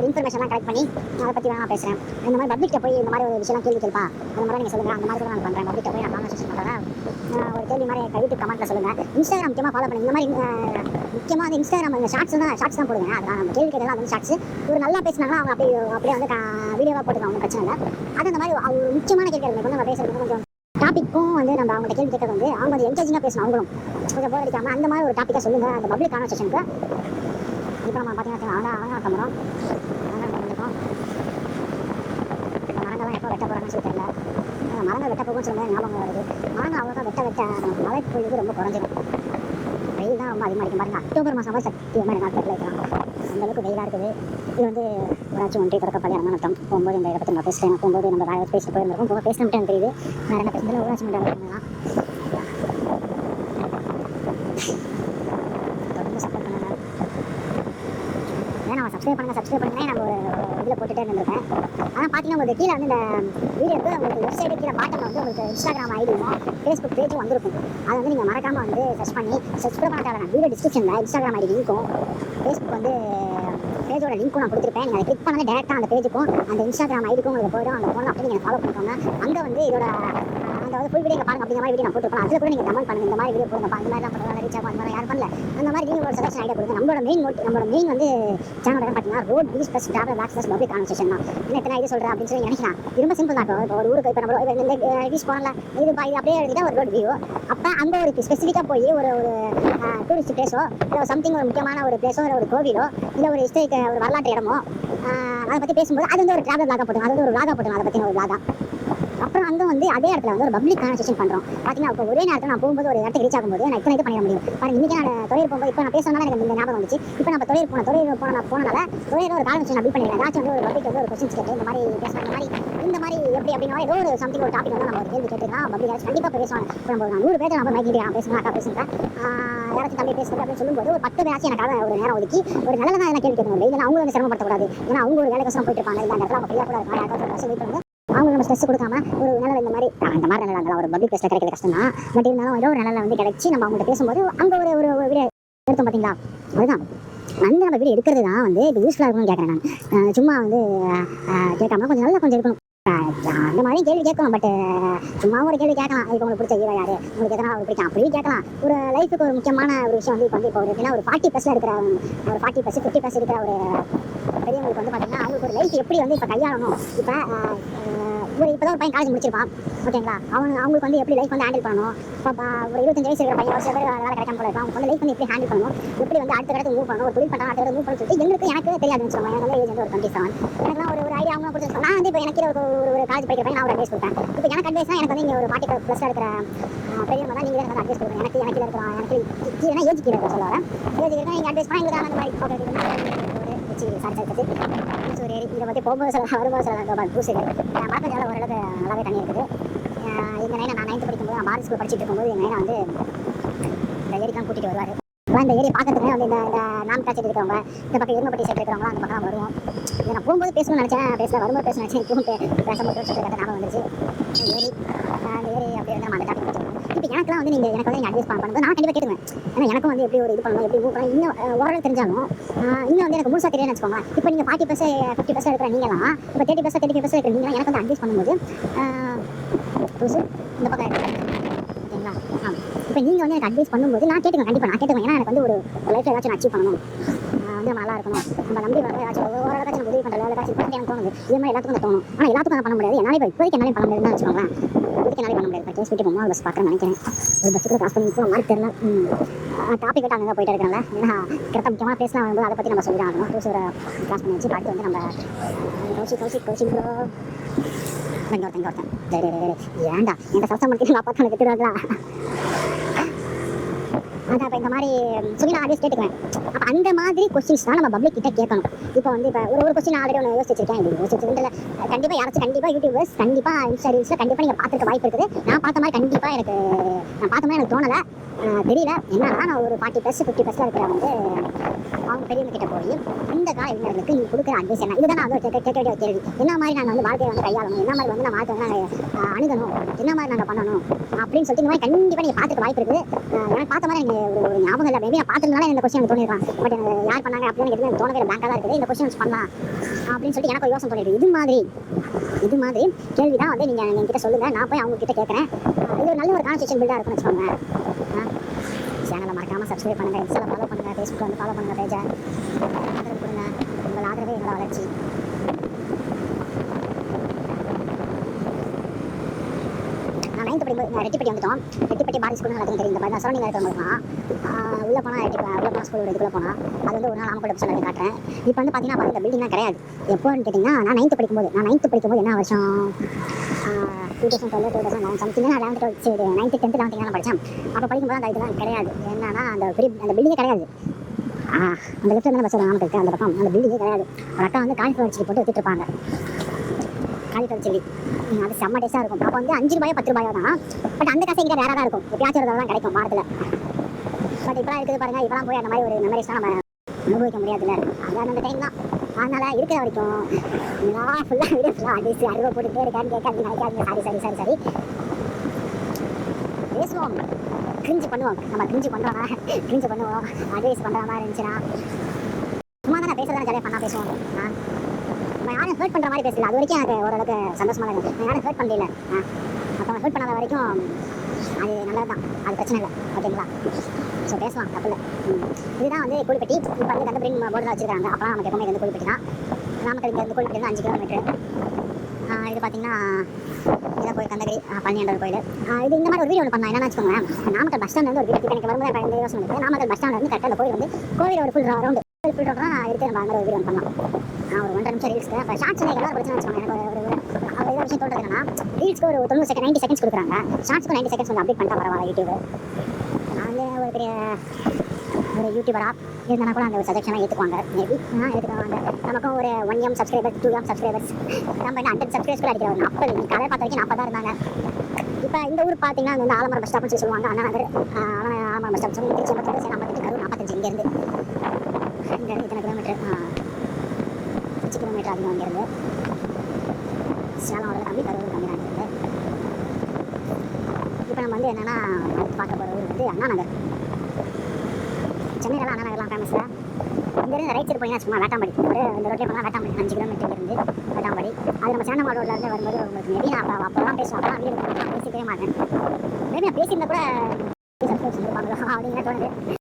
இன்ஃபர்மேஷன்லாம் கலெக்ட் பண்ணி அதை பற்றி நான் பேசுகிறேன். இந்த மாதிரி பப்ளிக்கில் போய் இந்த மாதிரி ஒரு விஷயம்லாம் கேள்வி கேட்பா, அந்த மாதிரி நீங்கள் சொல்லுங்கள். அந்த மாதிரி கூட நான் பண்ணுறேன். பப்ளிக்கில் போய் நான் கான்வர்சேஷன் பண்ணுறேன். ஒரு கேள்வி மாதிரி யூடியூப் கமெண்ட்டில் சொல்லுங்கள். இன்ஸ்டாகிராம் முக்கியமாக ஃபாலோ பண்ணுங்க. இந்த மாதிரி முக்கியமாக வந்து இன்ஸ்டாகிராம் இந்த ஷார்ட்ஸ் தான் போடுங்க. அதெல்லாம் நம்ம கேள்வி கேட்கலாம். அந்த ஷார்ட்ஸ் ஒரு நல்லா பேசினாங்கன்னா அவங்க அப்படியே வந்து வீடியோவாக போட்டுக்கலாம், ஒன்றும் பிரச்சனை இல்லை. அது அந்த மாதிரி ஒரு முக்கியமான கேள்வி வந்து நம்ம பேசுகிறது கொஞ்சம் டாபிக் டாப்பிக்கும் வந்து நம்ம அவங்கள்ட்ட கேள்வி கேட்கறது வந்து அவங்க வந்து என்கேஜிங்காக பேசணும். அவங்களும் கொஞ்சம் போர் அடிக்காமல் அந்த மாதிரி ஒரு டாப்பிக்காக சொல்லுங்கள் அந்த பப்ளிக் கான்வர்சேஷனுக்கு. இப்போ நம்ம பார்த்தீங்கன்னா அவங்க கிளம்புறோம். வந்துருக்கோம். இப்போ மரங்கள்லாம் எப்போ வெட்ட போகிறாங்கன்னு சொல்லி தெரியல. மரங்கள் வெட்ட போகும்னு சொல்லும்போது ஞாபகம் வருது. மரங்கள் அவ்வளோதான் வெட்ட மழை பொழுது ரொம்ப குறைஞ்சிடும். வெயில் தான் ரொம்ப அதிகமாக இருக்கும் பாருங்க. அக்டோபர் மாதம் சத்தியமாக எனக்கு நாட்கள் வைக்கலாம். அந்தளவுக்கு வெயிலாக இருக்குது. இது வந்து ஊராட்சி ஒன்றிய தொடக்கப்பள்ளி அனுமத்தம் போகும்போது இந்த இதை பற்றி நம்ம பேசுகிறேன். போகும்போது நம்ம வேறு பேசிட்டு போயிருந்தோம். போக பேச மட்டும் தெரியுது. வேறு என்ன பேசுகிறதுல ஊராட்சி மன்ற தான் தொடர்ந்து சப்போர்ட் பண்ணுங்க. ஏன்னா நம்ம சப்ஸ்கிரைப் பண்ணுங்க நம்ம ஒரு இதில் போட்டுகிட்டே இருந்திருக்கேன். ஆனால் பார்த்தீங்கன்னா உங்களுக்கு கீழே வந்து இந்த வீடியோக்கு உங்களுக்கு லெஃப்ட் சைடு கீழே பாட்டனில் வந்து உங்களுக்கு இன்ஸ்டாகிராம் ஐடியும் ஃபேஸ்புக் பேஜும் வந்திருக்கும். அதை வந்து நீங்கள் மறக்காமல் வந்து சர்ச் பண்ண தேவை. வீடியோ டிஸ்கிரிப்ஷனில் இன்ஸ்டாகிராம் ஐடி லிங்க்கும் ஃபேஸ்புக் வந்து பேஜோட லிங்க்கும் நான் கொடுத்துருப்பேன். நீங்கள் அதை கிளிக் பண்ணால் டேரெக்டாக அந்த பேஜுக்கும் அந்த இன்ஸ்டாகிராம் ஐடிக்கும் உங்களுக்கு போய்டும். அந்த ஃபோனில் அப்படியே நீங்கள் ஃபாலோ பண்ணிக்கோங்க. அங்கே வந்து இதோட அந்த வந்து ஃபுல் வீடியோ பாருங்க. அப்படிங்கிற மாதிரி வீடியோ நான் போட்டுருப்பேன். அதில் கூட நீங்கள் கமெண்ட் பண்ணுங்கள். இந்த மாதிரி வீடியோ போடுங்க. இந்த மாதிரி தான் பண்ணுவாங்க ரீச் ஆகும். அந்த மாதிரி யாரும் பண்ணல. அந்த மாதிரி நீங்கள் ஒரு சஜஷன் ஐடியா கொடுங்க. நம்மளோட மெயின் வந்து சேனலோட பார்த்தீங்கன்னா road views plus travel packs plus public conversation தான். என்ன எத்தனை ஐடியா சொல்கிறேன் அப்படின்னு சொல்லி நினைக்கலாம். ரொம்ப சிம்பிள் தான். இப்போ ஒரு ஊருக்கு இப்போ நம்ம இந்த வீஸ் போகல இது அப்படியே எழுதிட்டா ஒரு ரோட் வியூ. அப்போ அங்கே ஒரு ஸ்பெசிஃபிக்காக போய் ஒரு டூரிஸ்ட் பிளேஸோ இல்லை சம்திங் ஒரு முக்கியமான ஒரு பிளேஸோ இல்லை ஒரு கோவிலோ இல்லை ஒரு ஹிஸ்டரிக் ஒரு வரலாற்று இடமோ அதை பற்றி பேசும்போது அது வந்து ஒரு டிராவல் பிளாகாக போட்டுங்க. அது வந்து ஒரு விளாகாக போட்டுங்க. அதை பற்றி ஒரு விளாகா. அப்புறம் அங்கே வந்து அதே இடத்துல வந்து ஒரு பப்ளிக் கான்வர்சேஷன் பண்ணுறோம். பார்த்தீங்கன்னா இப்போ ஒரே நேரத்தில் நான் போகும்போது ஒரு இடத்துக்கு ரீச் ஆகும்போது நான் இத்தனை இது பண்ணிட முடியும். பாருங்க இன்றைக்கி நான் தொழில் போகும்போது இப்போ நான் பேசுறதுனால எனக்கு இந்த ஞாபகம் வந்துச்சு. இப்போ நம்ம தொழில் போனனால தொழில் ஒரு கான்வர்சேஷன் அப்படி பண்ணிடலாம். ஏதாச்சும் வந்து ஒரு பப்ளிக் வந்து ஒரு கொஸ்டின்ஸ் கேட்டு இந்த மாதிரி பேசுவாங்க. இந்த மாதிரி எப்படி அப்படின்னா ஏதோ ஒரு சம்திங் ஒரு டாபிக் வந்து நம்ம ஒரு கேள்வி கேட்டுக்கலாம். பப்ளிக் யாராச்சும் கண்டிப்பாக பேசுவாங்க. இப்போ நம்ம 100 பேர் நம்ம மைக்கிட்டு பேசுங்க அக்கா பேசுங்க யாராச்சும் தம்பி பேசுறது அப்படின்னு சொல்லும்போது ஒரு 10 பேராச்சும் எனக்காக ஒரு நேரம் ஒதுக்கி ஒரு நல்ல தான் கேள்வி கேட்கணும். இல்லைன்னா அவங்க வந்து சிரமப்படுத்தக்கூடாது. ஏன்னா அவங்க ஒரு வேலைக்கோசரம் போயிட்டு இருப்பாங்க. இந்த இடத்துல அவங்க ஃப்ரீயாக கூட இருக்காங்க. யாராச்சும் வெயிட் பண்ணுங்க. அவங்க நம்ம ஸ்ட்ரெஸ் கொடுக்காம ஒரு நிலையில் இந்த மாதிரி நிலையில் ஒரு பப்ளிக் பிளேஸில் கிடைக்கிறது கஷ்டம் தான். பட் இருந்தாலும் ஏதோ ஒரு நிலையில் வந்து கிடைச்சி நம்ம அவங்கள்ட்ட பேசும்போது அங்கே ஒரு வீடியோ எடுத்தோம் பார்த்தீங்களா. அதுதான் அந்த நம்ம வீடியோ எடுக்கிறது தான் வந்து இப்போ யூஸ்ஃபுல்லாக இருக்கணும்னு கேட்குறேன். நான் சும்மா வந்து கேட்காம கொஞ்சம் நல்லா கொஞ்சம் இருக்கணும். அந்த மாதிரி கேள்வி கேட்கணும். பட் சும்மா ஒரு கேள்வி கேட்கலாம். இப்போ உங்களுக்கு பிடிச்ச ஹீரோ யாரு, உங்களுக்கு எதனா ஒரு பிடிக்கும் அப்படியே கேட்கலாம். ஒரு லைஃபுக்கு ஒரு முக்கியமான ஒரு விஷயம் வந்து இப்போ ஒரு எப்படின்னா ஒரு 40+ இருக்கிற ஒரு 40+ 50+ இருக்கிற ஒரு பெரியவங்களுக்கு வந்து பார்த்தீங்கன்னா அவங்களுக்கு ஒரு லைஃப் எப்படி வந்து இப்போ கையாளணும். இப்போதான் ஒரு பையன் காலேஜ் முடிச்சிருப்பான். ஓகேங்களா. அவங்களுக்கு வந்து எப்படி லைஃப் வந்து ஹேண்டில் பண்ணணும். இப்போ ஒரு 25 வயசு இருக்கிற பையன் சில பேர் வேலை கிடைக்காம போல இருக்கும். அவங்க வந்து லைஃப் வந்து எப்படி ஹேண்டில் பண்ணணும், எப்படி வந்து அடுத்த இடத்துக்கு மூவ் பண்ணணும், ஒரு தொழில் பண்ணலாம் அடுத்த இடத்துக்கு மூவ் பண்ணணும் சொல்லிட்டு எனக்கு தெரியாதுன்னு சொல்லுவாங்க. எனக்கு ஏஜ் வந்து ஒரு 27. எனக்குலாம் ஒரு ஐடியா அவங்க கொடுத்து நான் வந்து இப்போ எனக்கு ஒரு காலேஜ் படிக்கிற பையன் நான் ஒரு அட்வைஸ் கொடுப்பேன். இப்போ எனக்கு அட்வைஸ்னா எனக்கு வந்து இங்கே ஒரு 40+ இருக்கிற பெரியவங்க தான் நீங்கள் எனக்கு அட்வைஸ் கொடுக்குறேன். எனக்கு இருக்கிற எனக்கு கீழே ஏஜ் கீழே சொல்ல வரேன். ஏஜ் இருக்கா நீங்கள் அட்வைஸ் பண்ணால் எங்களுக்கு அந்த மாதிரி பூசூர் ஏரி இதை பற்றி போகும்போது சில வரும்போது சில பூசூர் மரத்தஞ்சால ஓரளவுக்கு நல்லாவே தண்ணி இருக்குது. எங்கள் நைனை நான் 9th படிக்கும்போது நான் பாரதி ஸ்கூல் படிச்சுட்டு இருக்கும்போது எங்கள் நைனை வந்து இந்த ஏரிக்கெலாம் கூட்டிகிட்டு வருவார். இந்த ஏரியை பார்க்கறதுக்கு வந்து இந்த நாம் காய்ச்சிட்டு இருக்கிறவங்க இந்த பக்கம் எருமப்பட்டி சைடு இருக்கிறவங்க அந்த பக்கம் வருவோம். இதை நான் போகும்போது பேசணும்னு நினச்சேன். வரும்போது பேச நினச்சேன். இப்பவும் பேசும்போது சொல்லிட்டு ஞாபகம் வந்துச்சு. ஏரி அந்த ஏரி அப்படி வந்து நம்ம அந்த டாபிக் வச்சுருக்கோம். இப்போ எனக்குலாம் வந்து எனக்கு வந்து அட்வைஸ் பண்ணும்போது நான் கண்டிப்பாக கேட்டுவேன். ஏன்னா எனக்கும் வந்து எப்படி ஒரு இது பண்ணணும், எப்படி மூவ் பண்ணணும் இன்னும் ஓரளவு தெரிஞ்சாலும் இன்னும் வந்து எனக்கு முழுசாக தெரியும்னு வச்சுக்கோங்க. இப்போ நீங்கள் 40% 50% இருக்கிற நீங்களாம் இப்போ 30% 35% இருக்கிற நீங்களாம் எனக்கு வந்து அட்வைஸ் பண்ணும்போது இந்த பக்கம் ஓகேங்களா. இப்போ நீங்கள் வந்து எனக்கு அட்வைஸ் பண்ணும்போது நான் கேட்டுக்கேன். கண்டிப்பாக நான் கேட்டுக்கேன். ஏன்னா எனக்கு வந்து ஒரு லைஃப்பில் ஏதாச்சும் நான் அச்சீவ் பண்ணணும், வந்து நம்ம நல்லா இருக்கணும், நம்ம நம்பி வந்து ஏதாச்சும் ஓரளவுக்கு நம்ம உதவி பண்ணுறது ஏதாச்சும் எனக்கு தோணுது. இதே மாதிரி எல்லாத்துக்கும் தோணும். ஆனால் எல்லாத்துக்கும் பண்ண முடியாது. என்னால் இப்போதைக்கு என்னாலே பண்ண முடியாதுன்னு வச்சுக்கோங்களேன். இப்போதைக்கு என்னாலே பண்ண முடியாது. இப்போ கேஸ் வீட்டு போகும்போது பஸ் பார்க்குறேன்னு நினைக்கிறேன். ஒரு பஸ் கூட காசு பண்ணி இப்போ மாதிரி தெரியல. டாபிக் கிட்ட அங்கே போயிட்டு இருக்கிறாங்க. ஏன்னா கரெக்டாக முக்கியமான பேசலாம் வரும்போது அதை பற்றி நம்ம சொல்லி தான் ஆகணும். டூசரை கிராஸ் பண்ணி வச்சு பார்த்து வந்து நம்ம கௌசி ப்ரோ ஒருத்தன் ஏன்டா எங்கள் சப்சம் பண்ணி நான் பார்த்தா எனக்கு தெரியாதுல. அதான் இப்போ இந்த மாதிரி சொல்லி நான் ஆடியோ கேட்டுக்குவேன். அப்போ அந்த மாதிரி கொஸ்டின்ஸ் தான் நம்ம பப்ளிக் கிட்ட கேட்கணும். இப்போ வந்து இப்போ ஒரு கொஸ்டின் ஆல்ரெடி ஒன்று யோசிச்சிருக்கேன். இப்படி யோசிச்சிருக்கேன் கண்டிப்பாக யாராச்சும் கண்டிப்பாக யூடியூபர்ஸ் கண்டிப்பாக இன்ஸ்டா ரீல்ஸில் கண்டிப்பாக நீங்கள் பார்த்துருக்க வாய்ப்பு இருக்குது. நான் பார்த்த மாதிரி கண்டிப்பாக நான் பார்த்த மாதிரி எனக்கு தோணலை. தெரியல என்னன்னா நான் ஒரு 40+ 50+ இருக்கிற வந்து அவங்க பெரியவங்க கிட்ட போய் இந்த கால இளைஞர்களுக்கு நீங்கள் கொடுக்குற அட்வைஸ் என்ன, இதுதான் நான் வந்து கேட்க வேண்டிய கேள்வி. என்ன மாதிரி நாங்கள் வந்து வாழ்க்கையை வந்து கையாளணும், என்ன மாதிரி வந்து நான் வாழ்க்கை வந்து நாங்கள் அணுகணும், என்ன மாதிரி நாங்கள் பண்ணணும் அப்படின்னு சொல்லிட்டு இந்த மாதிரி கண்டிப்பாக நீங்கள் பார்த்துக்க வாய்ப்பு இருக்குது. எனக்கு பார்த்த மாதிரி எனக்கு ஒரு ஞாபகம் இல்லை. மேபி நான் பார்த்ததுனால இந்த கொஸ்டின் எனக்கு தோணிருக்கலாம். பட் எனக்கு யார் பண்ணாங்க அப்படின்னு எதுவும் எனக்கு தோணவே பேங்காக தான் இருக்குது. இந்த கொஸ்டின்ஸ் பண்ணலாம் அப்படின்னு சொல்லிட்டு எனக்கு ஒரு யோசனை தோணிருக்கு. இது மாதிரி கேள்வி தான் வந்து நீங்கள் என்கிட்ட சொல்லுங்கள். நான் போய் அவங்க கிட்ட கேட்குறேன். இது ஒரு நல்ல ஒரு கான்வர்சேஷன் பில்டாக இருக்குன்னு வச்சுக்கோங்க. சேனலை மறக்காமல் சப்ஸ்கிரைப் பண்ணுங்கள். இன்ஸ்டாவில் ஃபாலோ பண்ணுங்கள். ஃபேஸ்புக்கில் வந்து ஃபாலோ பண்ணுங்கள். பேஜை ஆதரவு கொடுங்க. உங்கள் ஆதரவே எங்களோட வளர்ச்சி. நான் 9th படிக்கும்போது ரெட்டிப்பட்டி வந்துட்டோம். ரெட்டிப்பட்டி பாரதி ஸ்கூல் எல்லாத்துக்கும் தெரியும். இந்த மாதிரி சரௌண்டிங் இருக்கிறவங்களுக்குலாம் உள்ளே போனால் உள்ள போனால் ஸ்கூலோட இதுக்குள்ளே போனால் அது வந்து ஒரு நாள் நாமக்கல் பஸ் ஸ்டாண்ட் காட்டுறேன். இப்போ வந்து பார்த்தீங்கன்னா இந்த பில்டிங்லாம் கிடையாது. எப்போன்னு கேட்டிங்கன்னா நான் 9th படிக்கும்போது என்ன வருஷம் 2012 2009 சம்திங். நான் 11th 12 9th 10th 11th தான் படித்தேன். அப்போ படிக்கும்போது அந்த இதெல்லாம் கிடையாது. என்னன்னா அந்த பில்டிங்கே கிடையாது. அந்த லெஃப்ட் வந்து பஸ் நாமக்கல் அந்த பக்கம் அந்த பில்டிங்கே கிடையாது. ஒரு அக்கா வந்து காலிஃப்ளவர் சில்லி போட்டு வித்துட்டு இருப்பாங்க. காலிஃப்ளவர் சில்லி அது செம்ம டேஸ்ட்டாக இருக்கும். அப்போ வந்து 5 ரூபாயோ 10 ரூபாயோ தான். பட் அந்த காசு எங்கிட்ட ரேராக தான் இருக்கும். எப்பயாச்சும் ஒரு தான் கிடைக்கும் வாரத்தில். பட் இப்போலாம் இருக்குது பாருங்கள். இப்போலாம் போய் அந்த மாதிரி ஒரு மெமரிஸ்லாம் நம்ம அனுபவிக்க முடியாதுல்ல. அதான் அந்த டைம் தான். அதனால் இருக்கிற வரைக்கும் நான் ஃபுல்லாக வீடியோ ஃபுல்லாக அடிச்சு அருவா போட்டுகிட்டே இருக்கான்னு கேட்காதீங்க, நினைக்காதீங்க. சரி பேசுவோம், கிரிஞ்சு பண்ணுவோம். நம்ம கிரிஞ்சு பண்ணுவோம். அட்வைஸ் பண்ணுற மாதிரி இருந்துச்சுன்னா சும்மா தான் நான் பேசுறதா ஜாலியாக பண்ணால் பேசுவோம். நம்ம யாரும் ஹர்ட் பண்ணுற மாதிரி பேசல. அது வரைக்கும் எனக்கு ஓரளவுக்கு சந்தோஷமாக இருக்கும். நான் யாரும் ஹர்ட் பண்ணல. மற்றவங்க ஹர்ட் பண்ணாத வரைக்கும் அது நல்லது தான். அது பிரச்சனை இல்லை. ஓகேங்களா? ஸோ பேசலாம், தப்பு இல்லை. இதுதான் வந்து கூலிப்பட்டி. இப்போ வந்து கந்தபுரின் போர்டில் வச்சுருக்காங்க. அப்போலாம் நமக்கு எப்பவுமே வந்து கூலிப்பட்டி தான். நாமக்கல் இருந்து கூலிப்பட்டி வந்து 5 கிலோமீட்டர். இது பார்த்தீங்கன்னா இதான் கோயில் கந்தகிரி பழனியாண்டவர் கோயில். இது இந்த மாதிரி ஒரு வீடியோ ஒன்று பண்ணலாம். என்னென்னு வச்சுக்கோங்க, நாமக்கல் பஸ் ஸ்டாண்ட் வந்து ஒரு வீடியோ எனக்கு வரும்போது எனக்கு யோசனை இருக்குது. நாமக்கல் பஸ் ஸ்டாண்ட் வந்து கரெக்டாக அந்த கோயில் வந்து கோவில் ஒரு ஃபுல் ரவுண்டு ஃபுல் ரவுண்டாக இருக்குது. நம்ம அந்த மாதிரி ஒரு வீடியோ பண்ணலாம். ஒரு 1.5 நிமிஷம் ரீல்ஸ்க்கு இப்போ ஷார்ட்ஸ் எல்லாரும் பிரச்சனை வச்சுக்கோங்க. எனக்கு ஒரு இதை விஷயம் தோன்றது என்னன்னா, ரீல்ஸ்க்கு ஒரு 90 செகண்ட்ஸ் கொடுக்குறாங்க. ஷார்ட்ஸ்க்கு 90 செகண்ட்ஸ் வந்து அப்டேட் பண்ணிட்டா பரவாயில்ல. யூடியூப் நான் வந்து ஒரு பெரிய ஒரு யூடியூபராக இருந்தால் கூட அந்த ஒரு சஜெக்ஷனாக ஏற்றுக்குவாங்க. மேபி எடுத்துக்குவாங்க. நமக்கும் ஒரு 1M சப்ஸ்கிரைபர்ஸ் 2M சப்ஸ்கிரைபர்ஸ் நம்ம என்ன 100 சப்ஸ்கிரைபர்ஸ் கூட அடிக்கிற ஒரு 40 கதை பார்த்த வரைக்கும் 40 தான் இருந்தாங்க. இப்போ இந்த ஊர் பார்த்தீங்கன்னா அது வந்து ஆலமரம் பஸ் ஸ்டாப்னு சொல்லுவாங்க. அண்ணா நகர் ஆலமரம் பஸ் ஸ்டாப் சொல்லி திருச்சி 55 கரூர் 45 இங்கேருந்து இத்தனை கிலோமீட்டர் 6 கிலோமீட்டர் அதிகம் இங்கேருந்து. சேலம் கம்மி, கரூர் கம்மி தான் இருந்து. இப்போ நம்ம வந்து என்னென்னா பார்க்க போகிற ஊர் வந்து அண்ணா நகர். சென்னையில் அண்ணா நகர்லாம் ஃபேமஸாக. இங்கேருந்து ரைட் சைடு போனீங்கன்னா சும்மா வேட்டாம்படி. இந்த ரோட்லேயே போனால் வேட்டாம்படி 5 கிலோமீட்டர் இருந்து வேட்டாம்படி. அது நம்ம சேனமாடு ரோட்லேருந்து வரும்போது உங்களுக்கு மேபி நான் அப்போலாம் பேசுவேன். அப்போலாம் வீடு பேசிக்கவே மாட்டேன். மேபி நான் பேசியிருந்தா கூட சப்ஸ்கிரைப் பண்ணிருப்பாங்களோ அப்படிங்கிற தோணுது.